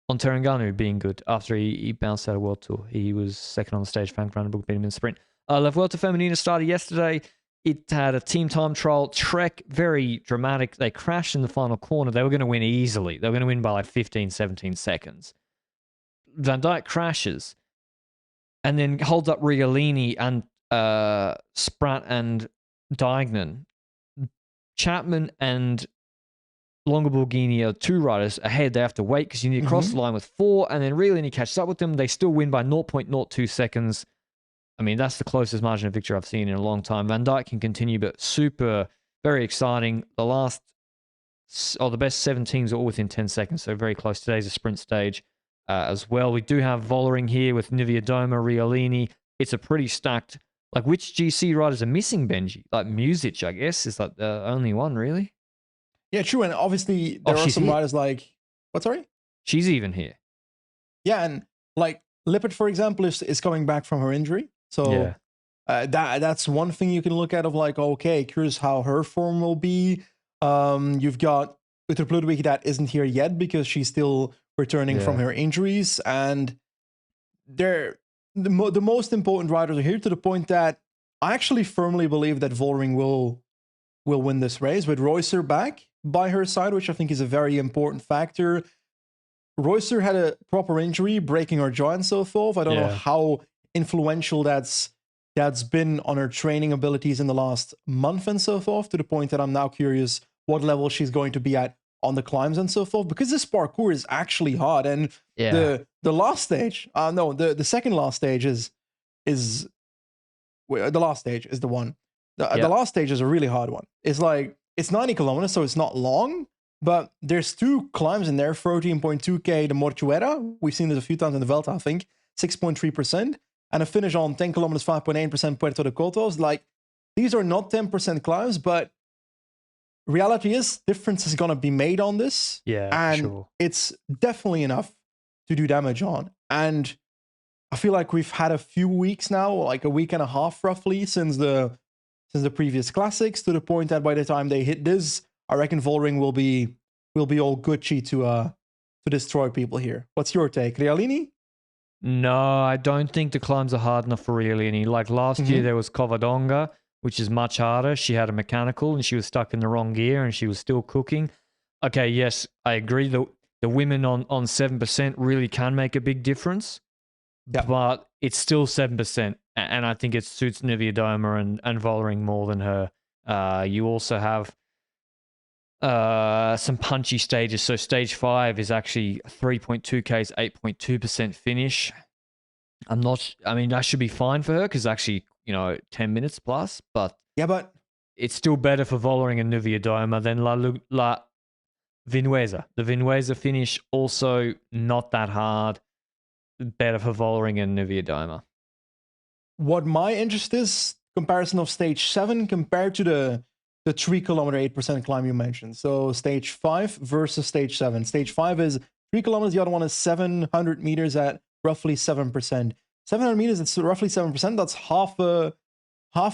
on Terengganu being good after he bounced out of World Tour. He was second on the stage. Frank Vandenberg beat him in the sprint. La Vuelta Femenina started yesterday. It had a team time trial. Trek, very dramatic. They crashed in the final corner. They were going to win easily. They were going to win by like 15, 17 seconds. Van Dijk crashes and then holds up Riolini and Spratt and Dijkman. Chapman and Longoborghini are two riders ahead. They have to wait because you need to cross the line with 4, and then Riolini catches up with them. They still win by 0.02 seconds. I mean, that's the closest margin of victory I've seen in a long time. Van Dijk can continue, but very exciting. The best 7 teams are all within 10 seconds, so very close. Today's a sprint stage as well. We do have Vollering here with Niewiadoma, Riolini. It's a pretty stacked. Like, which GC riders are missing, Benji? Like, Music, I guess, is like the only one, really. Yeah, true. And obviously, there are some riders like... What, sorry? She's even here. Yeah, and like Lippert, for example, is coming back from her injury. So that's one thing you can look at of like, okay, curious how her form will be. You've got Utter Ludwig that isn't here yet because she's still returning from her injuries. And the most important riders are here, to the point that I actually firmly believe that Vollering will win this race with Reusser back by her side, which I think is a very important factor. Reusser had a proper injury, breaking her jaw and so forth. I don't know how influential that's been on her training abilities in the last month and so forth, to the point that I'm now curious what level she's going to be at on the climbs and so forth, because this parkour is actually hard. And the last stage, the second last stage is the last stage is the one. The last stage is a really hard one. It's like, it's 90 kilometers, so it's not long, but there's 2 climbs in there, 13.2k the Mortuera. We've seen this a few times in the Vuelta, I think, 6.3%, and a finish on 10 kilometers, 5.8% Puerto de Cotos. Like, these are not 10% climbs, but reality is difference is going to be made on this. Yeah, and it's definitely enough to do damage on. And I feel like we've had a few weeks now, like a week and a half roughly, since the previous classics, to the point that by the time they hit this, I reckon Vollering will be all Gucci to destroy people here. What's your take, Riolini? No, I don't think the climbs are hard enough for Riolini. Like last year, there was Covadonga, which is much harder. She had a mechanical and she was stuck in the wrong gear and she was still cooking. Okay, yes, I agree. The women on 7% really can make a big difference, but it's still 7%. And I think it suits Niewiadoma and Vollering more than her. You also have some punchy stages. So stage 5 is actually 3.2K's 8.2% finish. I mean, that should be fine for her because actually, 10 minutes plus, but it's still better for Vollering and Niewiadoma than La Vinuesa. The Vinuesa finish also not that hard, better for Vollering and Niewiadoma. What my interest is, comparison of stage 7 compared to the 3 kilometer 8% climb you mentioned. So stage 5 versus stage 7. Stage 5 is 3 kilometers, the other one is 700 meters at roughly 7%. 700 meters, it's roughly 7%. That's half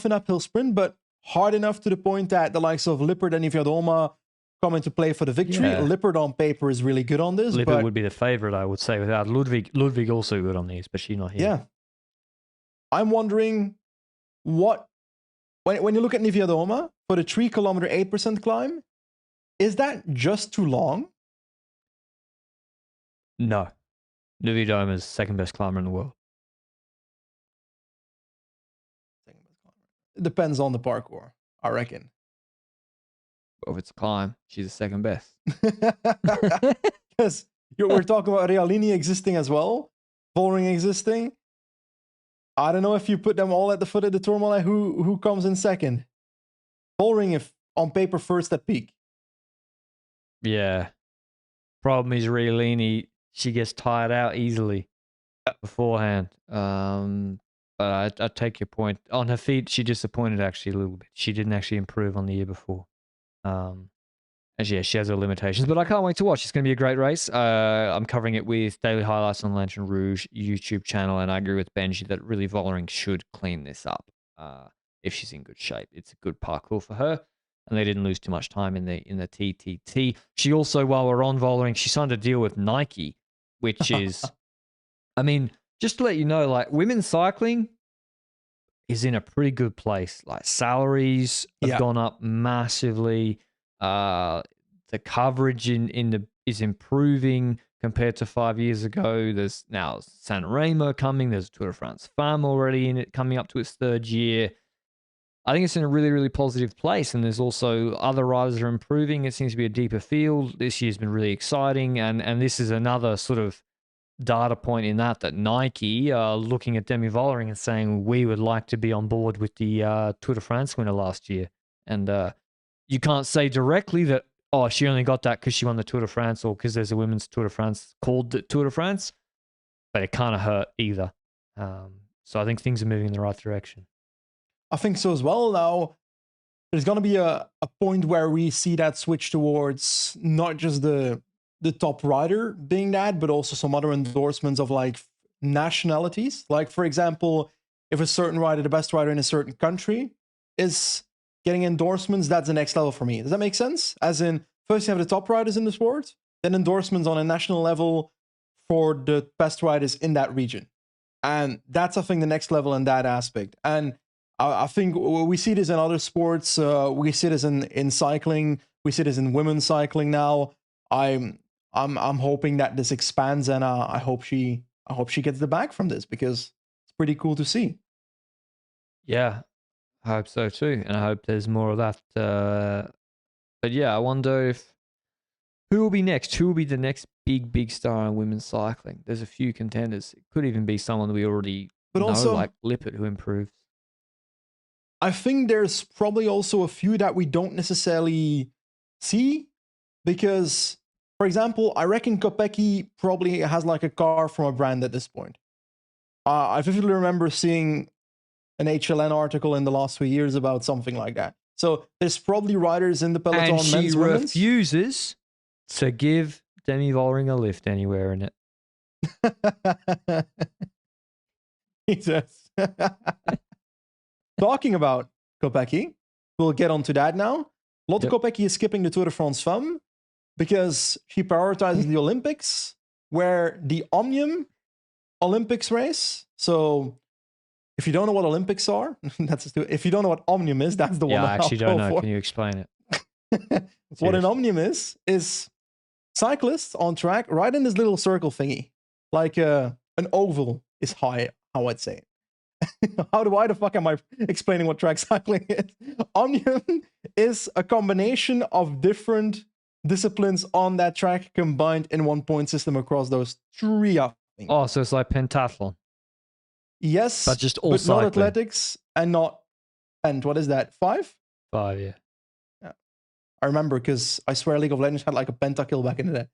an uphill sprint, but hard enough to the point that the likes of Lippert and Niewiadoma come into play for the victory. Yeah. Lippert on paper is really good on this. Lippert would be the favorite, I would say, without Ludwig. Ludwig also good on these, but she's not here. Yeah. I'm wondering what, when you look at Niewiadoma for the 3 kilometer 8% climb, is that just too long? No. Niewiadoma is second best climber in the world. It depends on the parkour, I reckon. Well, if it's a climb, she's the second best. Because we're talking about Realini existing as well, Vollering existing. I don't know if you put them all at the foot of the Tourmalet, who comes in second. Vollering, if on paper, first at peak. Yeah. Problem is Realini, she gets tired out easily beforehand. But I take your point. On her feet, she disappointed actually a little bit. She didn't actually improve on the year before. And yeah, she has her limitations, but I can't wait to watch. It's going to be a great race. I'm covering it with daily highlights on Lanterne Rouge YouTube channel, and I agree with Benji that really Vollering should clean this up if she's in good shape. It's a good parkour for her, and they didn't lose too much time in the TTT. She also, while we're on Vollering, she signed a deal with Nike, which is, I mean, just to let you know, like women's cycling is in a pretty good place. Like salaries have gone up massively. The coverage is improving compared to 5 years ago. There's now San Remo coming. There's Tour de France Femme already in it, coming up to its 3rd year. I think it's in a really, really positive place. And there's also other riders are improving. It seems to be a deeper field. This year's been really exciting. And this is another sort of data point in that Nike are looking at Demi Vollering and saying, we would like to be on board with the Tour de France winner last year. And you can't say directly that, oh, she only got that because she won the Tour de France or because there's a women's Tour de France called the Tour de France, but it can't hurt either. So I think things are moving in the right direction. I think so as well. Now, there's going to be a point where we see that switch towards not just the top rider being that, but also some other endorsements of like nationalities. Like, for example, if a certain rider, the best rider in a certain country, is getting endorsements, that's the next level for me. Does that make sense? As in, first you have the top riders in the sport, then endorsements on a national level for the best riders in that region. And that's, I think, the next level in that aspect. And I think we see this in other sports. We see this in cycling. We see this in women's cycling now. I'm hoping that this expands, and I hope she gets the bag from this, because it's pretty cool to see. Yeah, I hope so too, and I hope there's more of that. But yeah, I wonder who will be next. Who will be the next big star in women's cycling? There's a few contenders. It could even be someone that we already know, also, like Lippert, who improves. I think there's probably also a few that we don't necessarily see, because, for example, I reckon Kopecky probably has like a car from a brand at this point. I vividly remember seeing an HLN article in the last 2 years about something like that. So there's probably riders in the peloton, and she refuses to give Demi Vollering a lift anywhere in it. Jesus. Talking about Kopecky, we'll get onto that now. Lotto Kopecky is skipping the Tour de France Femme because she prioritizes the Olympics, where the Omnium Olympics race. So if you don't know what Olympics are, if you don't know what Omnium is, that's the one. Yeah, I actually don't know. Can you explain it? What an Omnium is cyclists on track right in this little circle thingy, like an oval is how I'd say it. Why the fuck am I explaining what track cycling is? Omnium is a combination of different disciplines on that track combined in one point system across those 3 things. Oh, so it's like pentathlon. Yes, but just all but cycling. Not athletics and not. And what is that? 5? 5, yeah. I remember because I swear League of Legends had like a pentakill back in the day.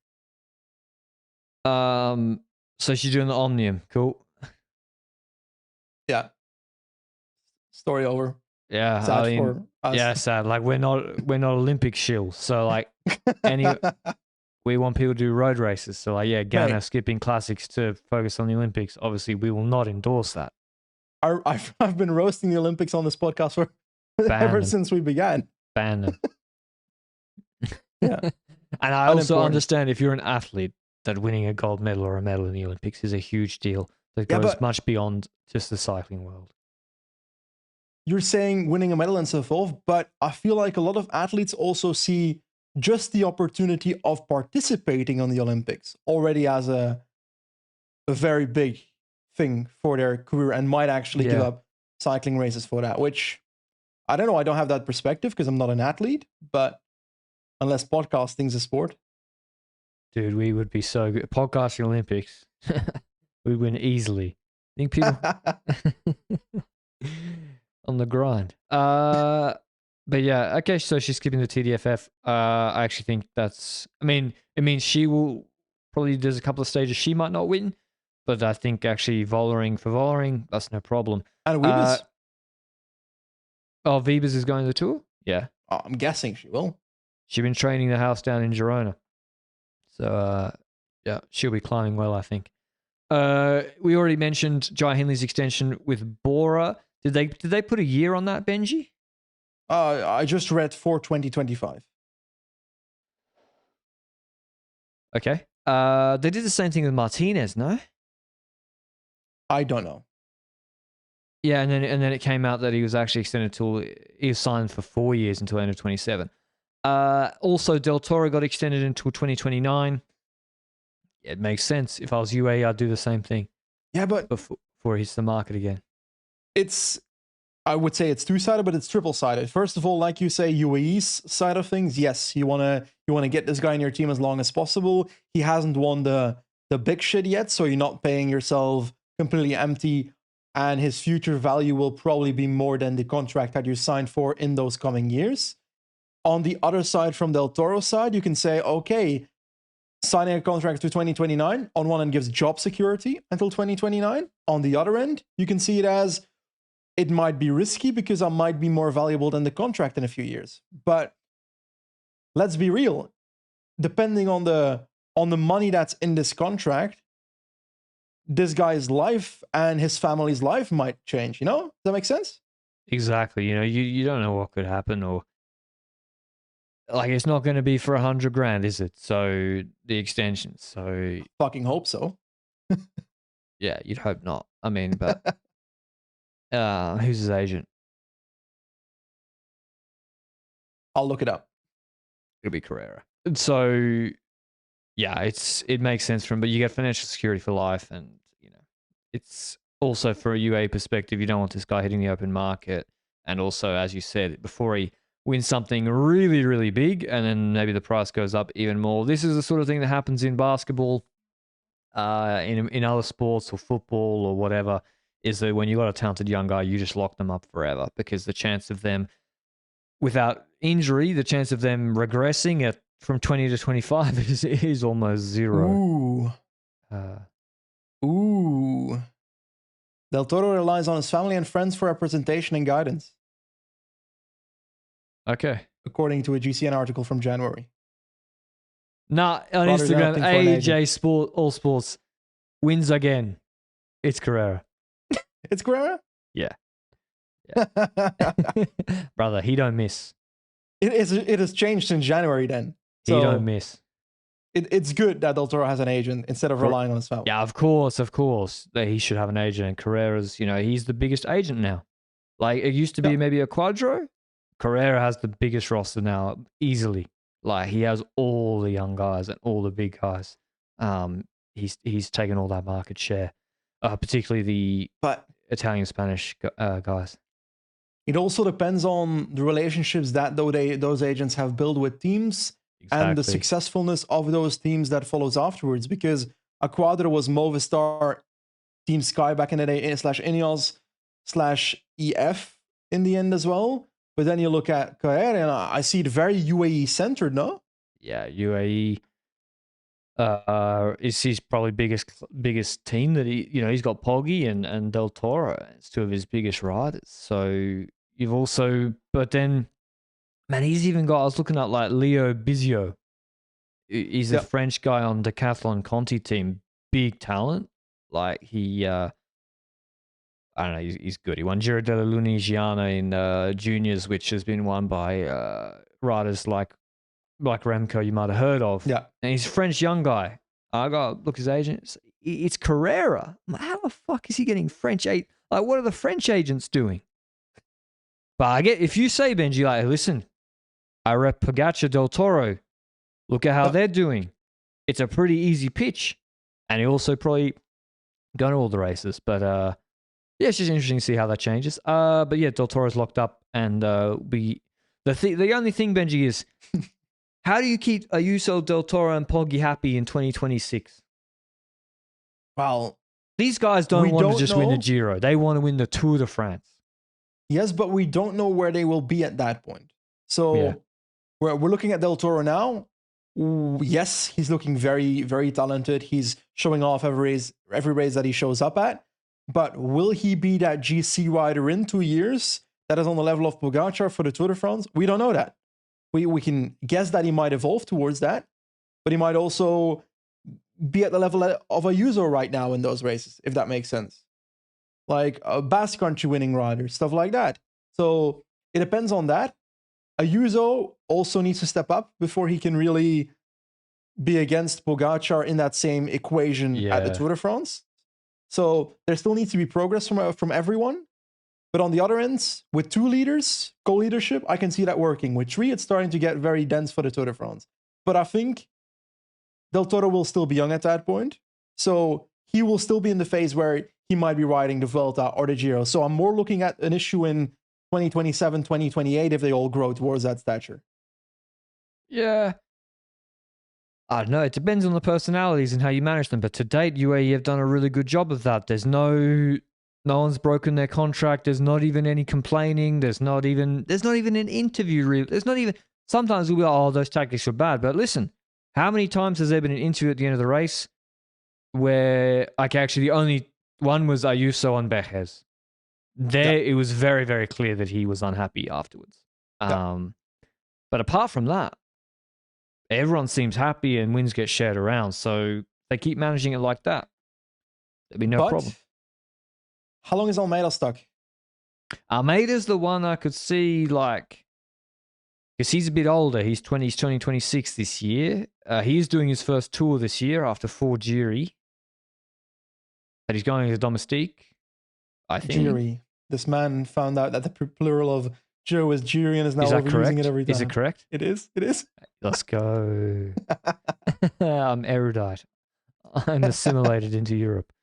So she's doing the Omnium. Cool. Yeah. Story over. Yeah, sad for us. Yeah, sad. Like we're not Olympic shills. So like we want people to do road races. So like Ghana skipping classics to focus on the Olympics. Obviously, we will not endorse that. I've been roasting the Olympics on this podcast for ever since we began. Ban them. Yeah. And I also understand if you're an athlete that winning a gold medal or a medal in the Olympics is a huge deal. that goes much beyond just the cycling world. You're saying winning a medal and so forth, but I feel like a lot of athletes also see just the opportunity of participating on the Olympics already as a very big thing for their career and might actually give up cycling races for that, which I don't know. I don't have that perspective because I'm not an athlete, but unless podcasting's a sport. Dude, we would be so good. Podcasting Olympics, we'd win easily. I think people on the grind. But yeah, okay, so she's skipping the TDFF. I actually think that's, I mean, it means she will probably, there's a couple of stages she might not win, but I think actually Vollering, that's no problem. And Wiebes? Wiebes is going to the tour? Yeah. I'm guessing she will. She's been training the house down in Girona. So, yeah, she'll be climbing well, I think. We already mentioned Jai Hindley's extension with Bora. Did they put a year on that, Benji? I just read for 2025. Okay. They did the same thing with Martinez, no? I don't know. Yeah, and then it came out that he was actually extended till he was signed for 4 years until the end of 27. Also, Del Toro got extended until 2029. Yeah, it makes sense. If I was UAE, I'd do the same thing. Yeah, but before he hits the market again. I would say it's two-sided, but it's triple-sided. First of all, like you say, UAE's side of things, yes, you wanna get this guy in your team as long as possible. He hasn't won the big shit yet, so you're not paying yourself completely empty, and his future value will probably be more than the contract that you signed for in those coming years. On the other side, from Del Toro's side, you can say, okay, signing a contract to 2029 on one end gives job security until 2029. On the other end, you can see it as it might be risky because I might be more valuable than the contract in a few years. But let's be real. Depending on the money that's in this contract, this guy's life and his family's life might change, you know? Does that make sense? Exactly. You know, you don't know what could happen, or like it's not going to be for $100,000, is it? So the extension. So fucking hope so. Yeah, you'd hope not. I mean, but who's his agent? I'll look it up. It'll be Carrera. So yeah, it makes sense for him, but you get financial security for life, and you know, it's also for a UA perspective, you don't want this guy hitting the open market, and also, as you said, before he wins something really, really big, and then maybe the price goes up even more. This is the sort of thing that happens in basketball, in other sports or football or whatever, is that when you got a talented young guy, you just lock them up forever, because the chance of them, without injury, the chance of them regressing from 20 to 25 is almost zero. Ooh. Del Toro relies on his family and friends for representation and guidance. Okay. According to a GCN article from January. Nah, on Instagram, AJ Sport, All Sports wins again. It's Carrera. It's Carrera? Yeah. Brother, he don't miss. It has changed since January then. So he don't miss. It's good that Del Toro has an agent instead of relying on his family. Yeah, of course. That he should have an agent. And Carrera's, you know, he's the biggest agent now. Like, it used to be maybe a Quadro. Carrera has the biggest roster now, easily. Like, he has all the young guys and all the big guys. He's taken all that market share, particularly the Italian, Spanish guys. It also depends on the relationships that those agents have built with teams. Exactly. And the successfulness of those teams that follows afterwards, because a Quadro was Movistar, Team Sky back in the day, /INEOS /EF in the end as well. But then you look at Carrera, and I see it very UAE centered, no? Yeah, UAE is his probably biggest team that he's got Poggi and Del Toro. It's two of his biggest riders. So you've also, but then, man, he's even got, I was looking at like Leo Bizio. He's a French guy on Decathlon Conti team. Big talent. Like he, I don't know, he's good. He won Giro della Lunigiana in juniors, which has been won by riders like Remco you might have heard of. Yeah. And he's a French young guy. I got look his agent. it's Carrera. How the fuck is he getting French? Like, what are the French agents doing? But I get, if you say, Benji, like, listen, I rep Pogacar Del Toro. Look at how they're doing. It's a pretty easy pitch. And he also probably going to all the races. But yeah, it's just interesting to see how that changes. But yeah, Del Toro's locked up. And the only thing, Benji, is how do you keep Ayuso, Del Toro, and Poggi happy in 2026? Well, these guys don't want to just win the Giro. They want to win the Tour de France. Yes, but we don't know where they will be at that point. So we're looking at Del Toro now. Yes, he's looking very, very talented. He's showing off every race that he shows up at. But will he be that GC rider in 2 years that is on the level of Pogacar for the Tour de France? We don't know that. We can guess that he might evolve towards that, but he might also be at the level of Ayuso right now in those races, if that makes sense. Like a Basque Country winning rider, stuff like that. So it depends on that. Ayuso also needs to step up before he can really be against Pogacar in that same equation at the Tour de France. So there still needs to be progress from everyone. But on the other end, with 2 leaders, co-leadership, I can see that working. With 3, it's starting to get very dense for the Tour de France. But I think Del Toro will still be young at that point. So he will still be in the phase where he might be riding the Vuelta or the Giro. So I'm more looking at an issue in 2027, 2028 if they all grow towards that stature. Yeah. I don't know. It depends on the personalities and how you manage them. But to date, UAE have done a really good job of that. There's no one's broken their contract. There's not even any complaining. There's not even an interview. There's not even. Sometimes we'll be like, oh, those tactics were bad. But listen, how many times has there been an interview at the end of the race where, like, actually the only one was Ayuso on Bejes? It was very, very clear that he was unhappy afterwards. But apart from that, everyone seems happy and wins get shared around. So they keep managing it like that. There'd be no problem. How long is Almeida stuck? Almeida's the one I could see, like, because he's a bit older. He's turning 26 this year. He's doing his first tour this year after 4 Giri. But he's going as a domestique, I think. Giri. This man found out that the plural of Giro is Giri and is now overusing it every time. Is it correct? It is. It is. Let's go. I'm erudite. I'm assimilated into Europe,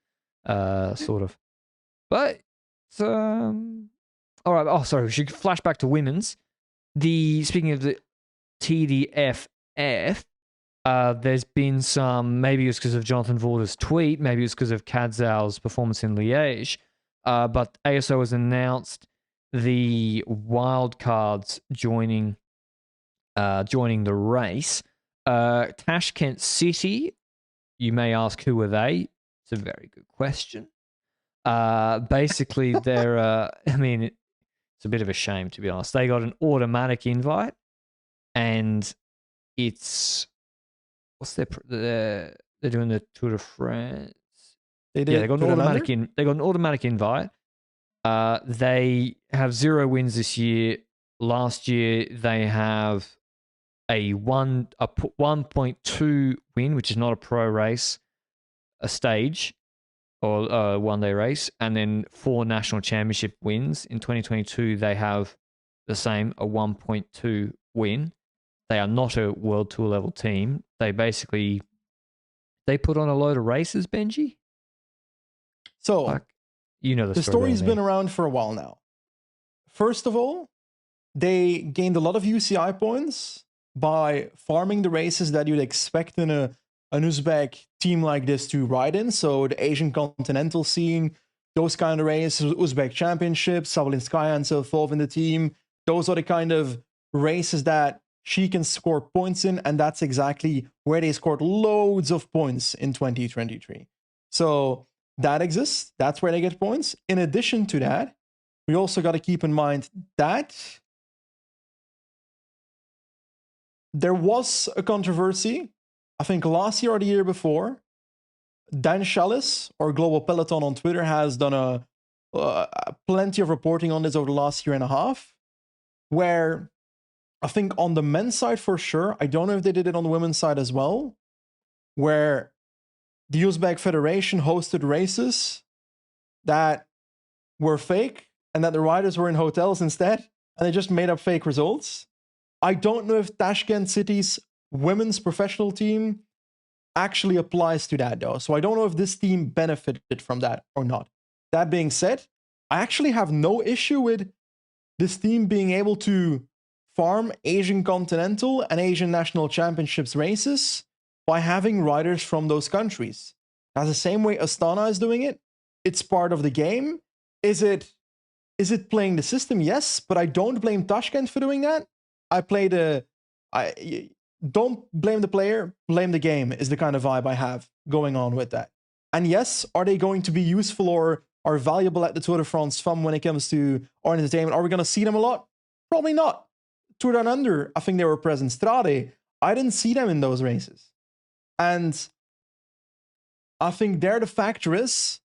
sort of. But, all right. Oh, sorry. We should flash back to women's. Speaking of the TDFF, there's been some, maybe it's because of Jonathan Vorder's tweet, maybe it's because of Kadzau's performance in Liège, but ASO has announced the wildcards joining the race. Tashkent City, you may ask, who are they? It's a very good question. Basically, they're, I mean, it's a bit of a shame, to be honest. They got an automatic invite, and it's, they're doing the Tour de France. They got an automatic invite. They have 0 wins this year. Last year, they have a 1.2 win, which is not a pro race, a stage, or a one-day race, and then 4 national championship wins. In 2022, they have the same, a 1.2 win. They are not a World Tour level team. They basically, they put on a load of races, Benji. So, like, you know the story's been around for a while now. First of all, they gained a lot of UCI points by farming the races that you'd expect in an Uzbek team like this to ride in. So the Asian continental scene, those kind of races, Uzbek championships, Sabalinskaya and so forth in the team. Those are the kind of races that she can score points in, and that's exactly where they scored loads of points in 2023. So that exists. That's where they get points. In addition to that, we also got to keep in mind that there was a controversy, I think last year or the year before. Dan Schallis, or Global Peloton on Twitter, has done plenty of reporting on this over the last year and a half, where I think on the men's side for sure, I don't know if they did it on the women's side as well, where the Uzbek Federation hosted races that were fake and that the riders were in hotels instead, and they just made up fake results. I don't know if Tashkent City's women's professional team actually applies to that, though. So I don't know if this team benefited from that or not. That being said, I actually have no issue with this team being able to farm Asian Continental and Asian National Championships races by having riders from those countries. That's the same way Astana is doing it. It's part of the game. Is it playing the system? Yes, but I don't blame Tashkent for doing that. Don't blame the player, blame the game is the kind of vibe I have going on with that. And yes, are they going to be useful or are valuable at the Tour de France Femmes when it comes to our entertainment? Are we going to see them a lot? Probably not. Tour Down Under, I think they were present. Strade, I didn't see them in those races. And I think there the factor is,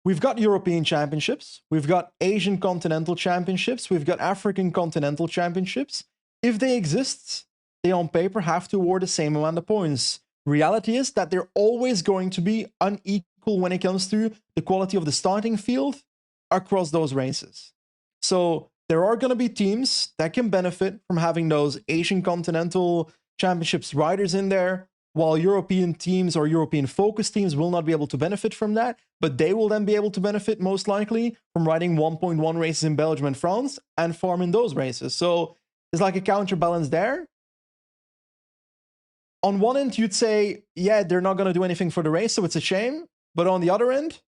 we've got European championships, we've got Asian Continental Championships, we've got African Continental Championships. If they exist, they on paper have to award the same amount of points. Reality is that they're always going to be unequal when it comes to the quality of the starting field across those races. So there are going to be teams that can benefit from having those Asian Continental Championships riders in there, while European teams or European focus teams will not be able to benefit from that, but they will then be able to benefit most likely from riding 1.1 races in Belgium and France and farming those races. So there's like a counterbalance there. On one end, you'd say, yeah, they're not going to do anything for the race, so it's a shame. But on the other end,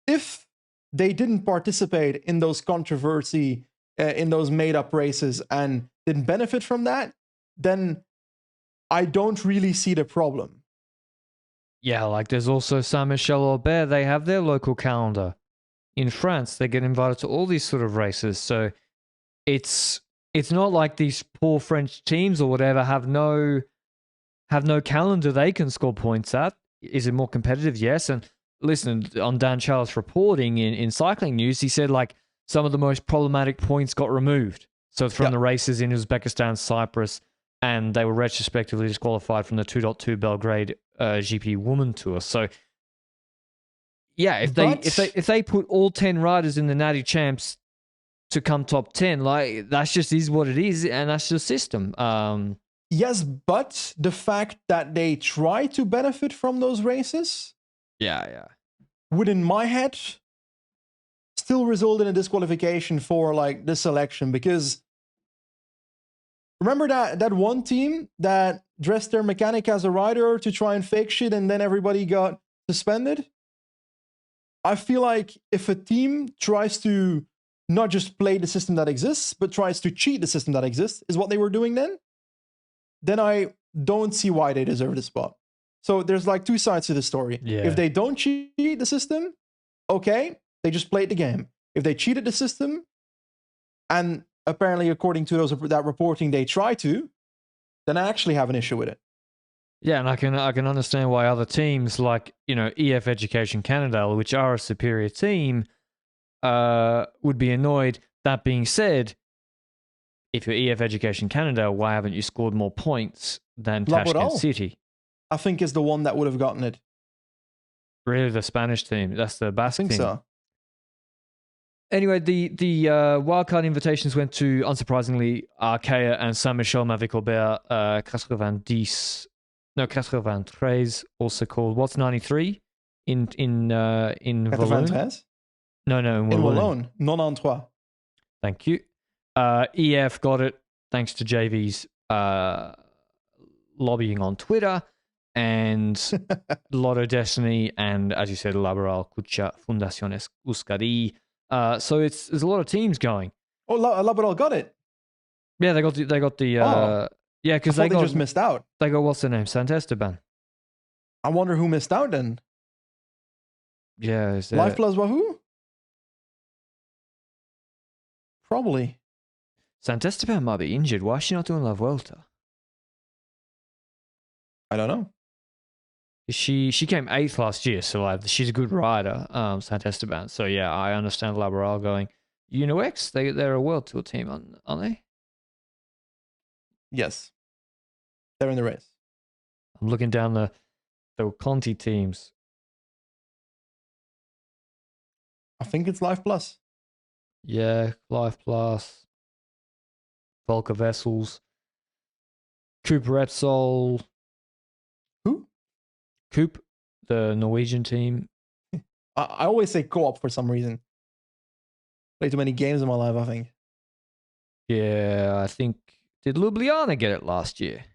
if they didn't participate in those controversy, in those made-up races and didn't benefit from that, then I don't really see the problem. Yeah, like there's also Saint-Michel-Aubert. They have their local calendar. In France, they get invited to all these sort of races. So it's not like these poor French teams or whatever have no calendar they can score points at. Is it more competitive? Yes. And listen, on Dan Charles reporting in cycling news, he said like some of the most problematic points got removed. So from the races in Uzbekistan, Cyprus, and they were retrospectively disqualified from the 2.2 Belgrade GP Women Tour. So yeah, if they put all 10 riders in the Natty Champs to come top 10, like that's just is what it is, and that's the system. Yes, but the fact that they try to benefit from those races, would in my head still result in a disqualification for like the selection. Because remember that one team that dressed their mechanic as a rider to try and fake shit and then everybody got suspended? I feel like if a team tries to not just play the system that exists, but tries to cheat the system that exists, is what they were doing then I don't see why they deserve the spot. So there's like two sides to the story. Yeah. If they don't cheat the system, okay, they just played the game. If they cheated the system, and apparently according to that reporting they try to, then I actually have an issue with it. Yeah, and I can understand why other teams like, EF Education Canada, which are a superior team, would be annoyed. That being said, if you're EF Education Canada, why haven't you scored more points than Tashkent City? I think is the one that would have gotten it. Really, the Spanish team? That's the Basque team? I think so. Anyway, the wildcard invitations went to, unsurprisingly, Arkea and Saint-Michel-Mavic-Aubert 93, also called, what's 93 in Wallon? No, in Wallon. 93. Thank you. EF got it thanks to JV's lobbying on Twitter and Lotto Destiny and, as you said, Laboral Cucha Fundaciones Euskadi. So there's a lot of teams going. Oh, Laboral got it. Yeah, they got the yeah, because they just missed out. They got, what's the name? Sant Esteban. I wonder who missed out then. Yeah, is there... Life Plus Wahoo? Probably. Sant Esteban might be injured. Why is she not doing La Vuelta? I don't know. She came 8th last year, so like she's a good rider, Sant Esteban. So yeah, I understand Laboral going. UNOX, they're a World Tour team, aren't they? Yes. They're in the race. I'm looking down the the Conti teams. I think it's Life Plus. Yeah, Life Plus, Volker Vessels, Coop Repsol. Who? Coop, the Norwegian team. I always say Co-op for some reason. Played too many games in my life, I think. Yeah, I think. Did Ljubljana get it last year?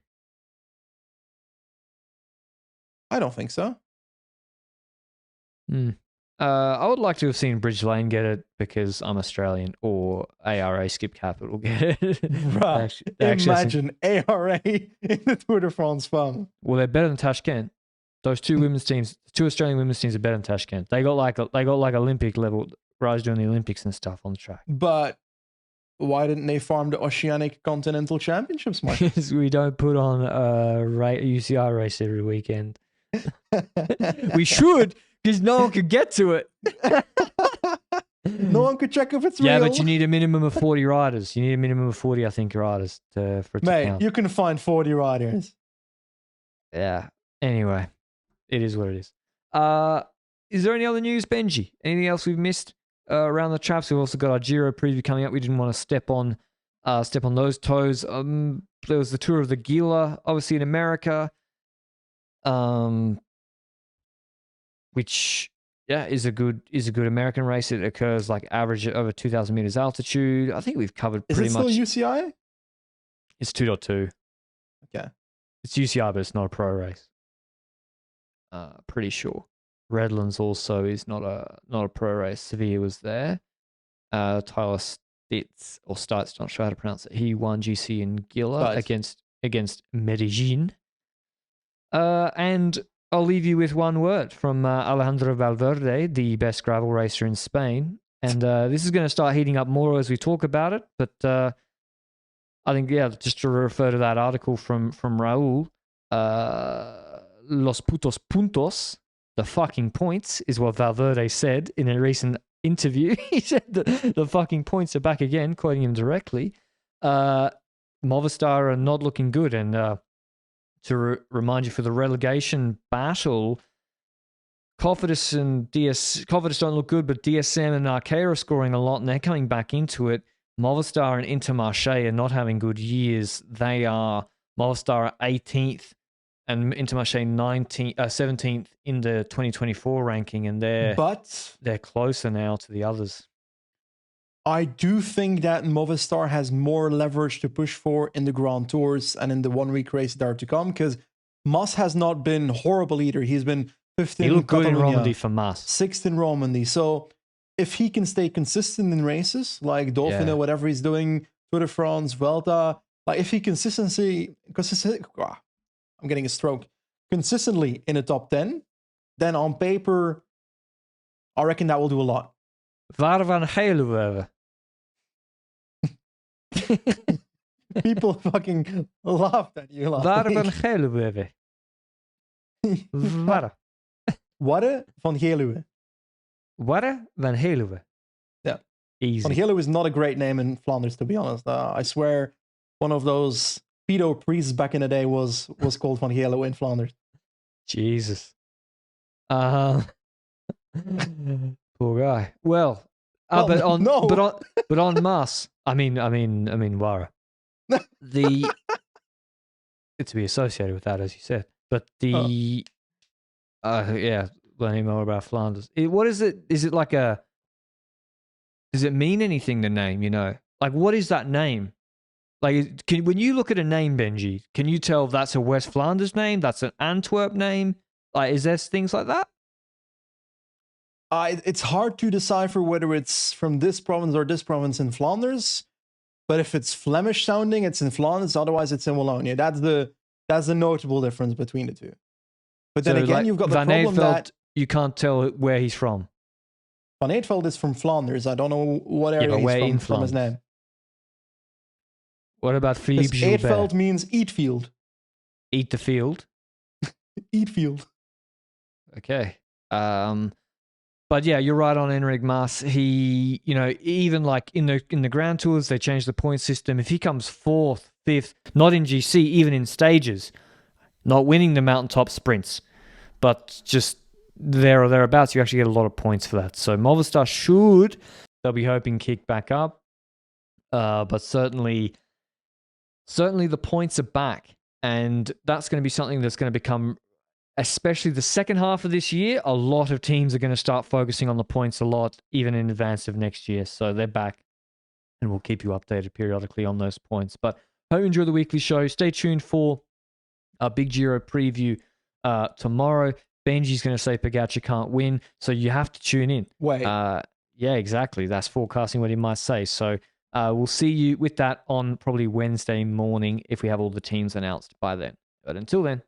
I don't think so. I would like to have seen Bridge Lane get it because I'm Australian, or ARA Skip Capital get it. Right. Imagine ARA in the Tour de France Femmes. Well, they're better than Tashkent. Those two women's teams, two Australian women's teams are better than Tashkent. They got like Olympic level guys doing the Olympics and stuff on the track. But why didn't they farm the Oceanic Continental Championships, Mark? Because we don't put on a UCI race every weekend. We should, because no one could get to it. No one could check if it's real. Yeah, but you need a minimum of 40 riders. You need a minimum of 40, I think, riders for it to count. You can find 40 riders. Yeah. Anyway, it is what it is. Is there any other news, Benji? Anything else we've missed around the traps? We've also got our Giro preview coming up. We didn't want to step on those toes. There was the Tour of the Gila, obviously in America, which is a good American race. It occurs like average at over 2,000 meters altitude. I think we've covered pretty much. Is it still UCI? It's 2.2. Okay. It's UCI, but it's not a pro race. Pretty sure. Redlands also is not a pro race. Sevilla was there. Tyler Stitz, not sure how to pronounce it. He won GC in Gila against Medellin. And I'll leave you with one word from Alejandro Valverde, the best gravel racer in Spain. And this is going to start heating up more as we talk about it. But I think, just to refer to that article from Raul, Los putos puntos, the fucking points, is what Valverde said in a recent interview. He said that the fucking points are back again, quoting him directly. Movistar are not looking good. And to remind you, for the relegation battle, Cofidis don't look good, but DSM and Arkea are scoring a lot, and they're coming back into it. Movistar and Intermarché are not having good years. Movistar are 18th and Intermarché 17th in the 2024 ranking, and they're closer now to the others. I do think that Movistar has more leverage to push for in the Grand Tours and in the 1 week race that are to come, because Mas has not been horrible either. He's been 15th he looked good in Romandie for Mas. 6th in Romandie. So if he can stay consistent in races like Dauphiné, whatever he's doing, Tour de France, Vuelta, like if he I'm getting a stroke, consistently in the top 10, then on paper, I reckon that will do a lot. Waar van Geluwe? People fucking laughed at you last Waar week. van Geluwe? Waar? Warre van Geluwe. Warre van Geluwe. Yeah. Easy. Van Geluwe is not a great name in Flanders, to be honest. I swear one of those pedo priests back in the day was called Van Geluwe in Flanders. Jesus. Poor guy. Well, but on Mas, I mean Wara. It's to be associated with that, as you said. But learning more about Flanders. What is it? Is it like does it mean anything, the name, Like, what is that name? Like, when you look at a name, Benji, can you tell that's a West Flanders name? That's an Antwerp name? Like, is there things like that? It's hard to decipher whether it's from this province or this province in Flanders. But if it's Flemish sounding, it's in Flanders. Otherwise, it's in Wallonia. That's the notable difference between the two. But then again, you've got the problem that you can't tell where he's from. Van Eetveld is from Flanders. I don't know what area he's from his name. What about Philippe Gilbert? Eetveld means eat field. Eat the field? Eat field. Okay. But yeah, you're right on Enric Mas. He, even like in the Grand Tours, they changed the point system. If he comes 4th, 5th, not in GC, even in stages, not winning the mountaintop sprints, but just there or thereabouts, you actually get a lot of points for that. So Movistar they'll be hoping, kick back up. But certainly the points are back. And that's going to be something that's going to become, especially the second half of this year, a lot of teams are going to start focusing on the points a lot, even in advance of next year. So they're back, and we'll keep you updated periodically on those points. But hope you enjoy the weekly show. Stay tuned for a big Giro preview tomorrow. Benji's going to say Pogacar can't win, so you have to tune in. Wait. Yeah, exactly. That's forecasting what he might say. So we'll see you with that on probably Wednesday morning if we have all the teams announced by then. But until then,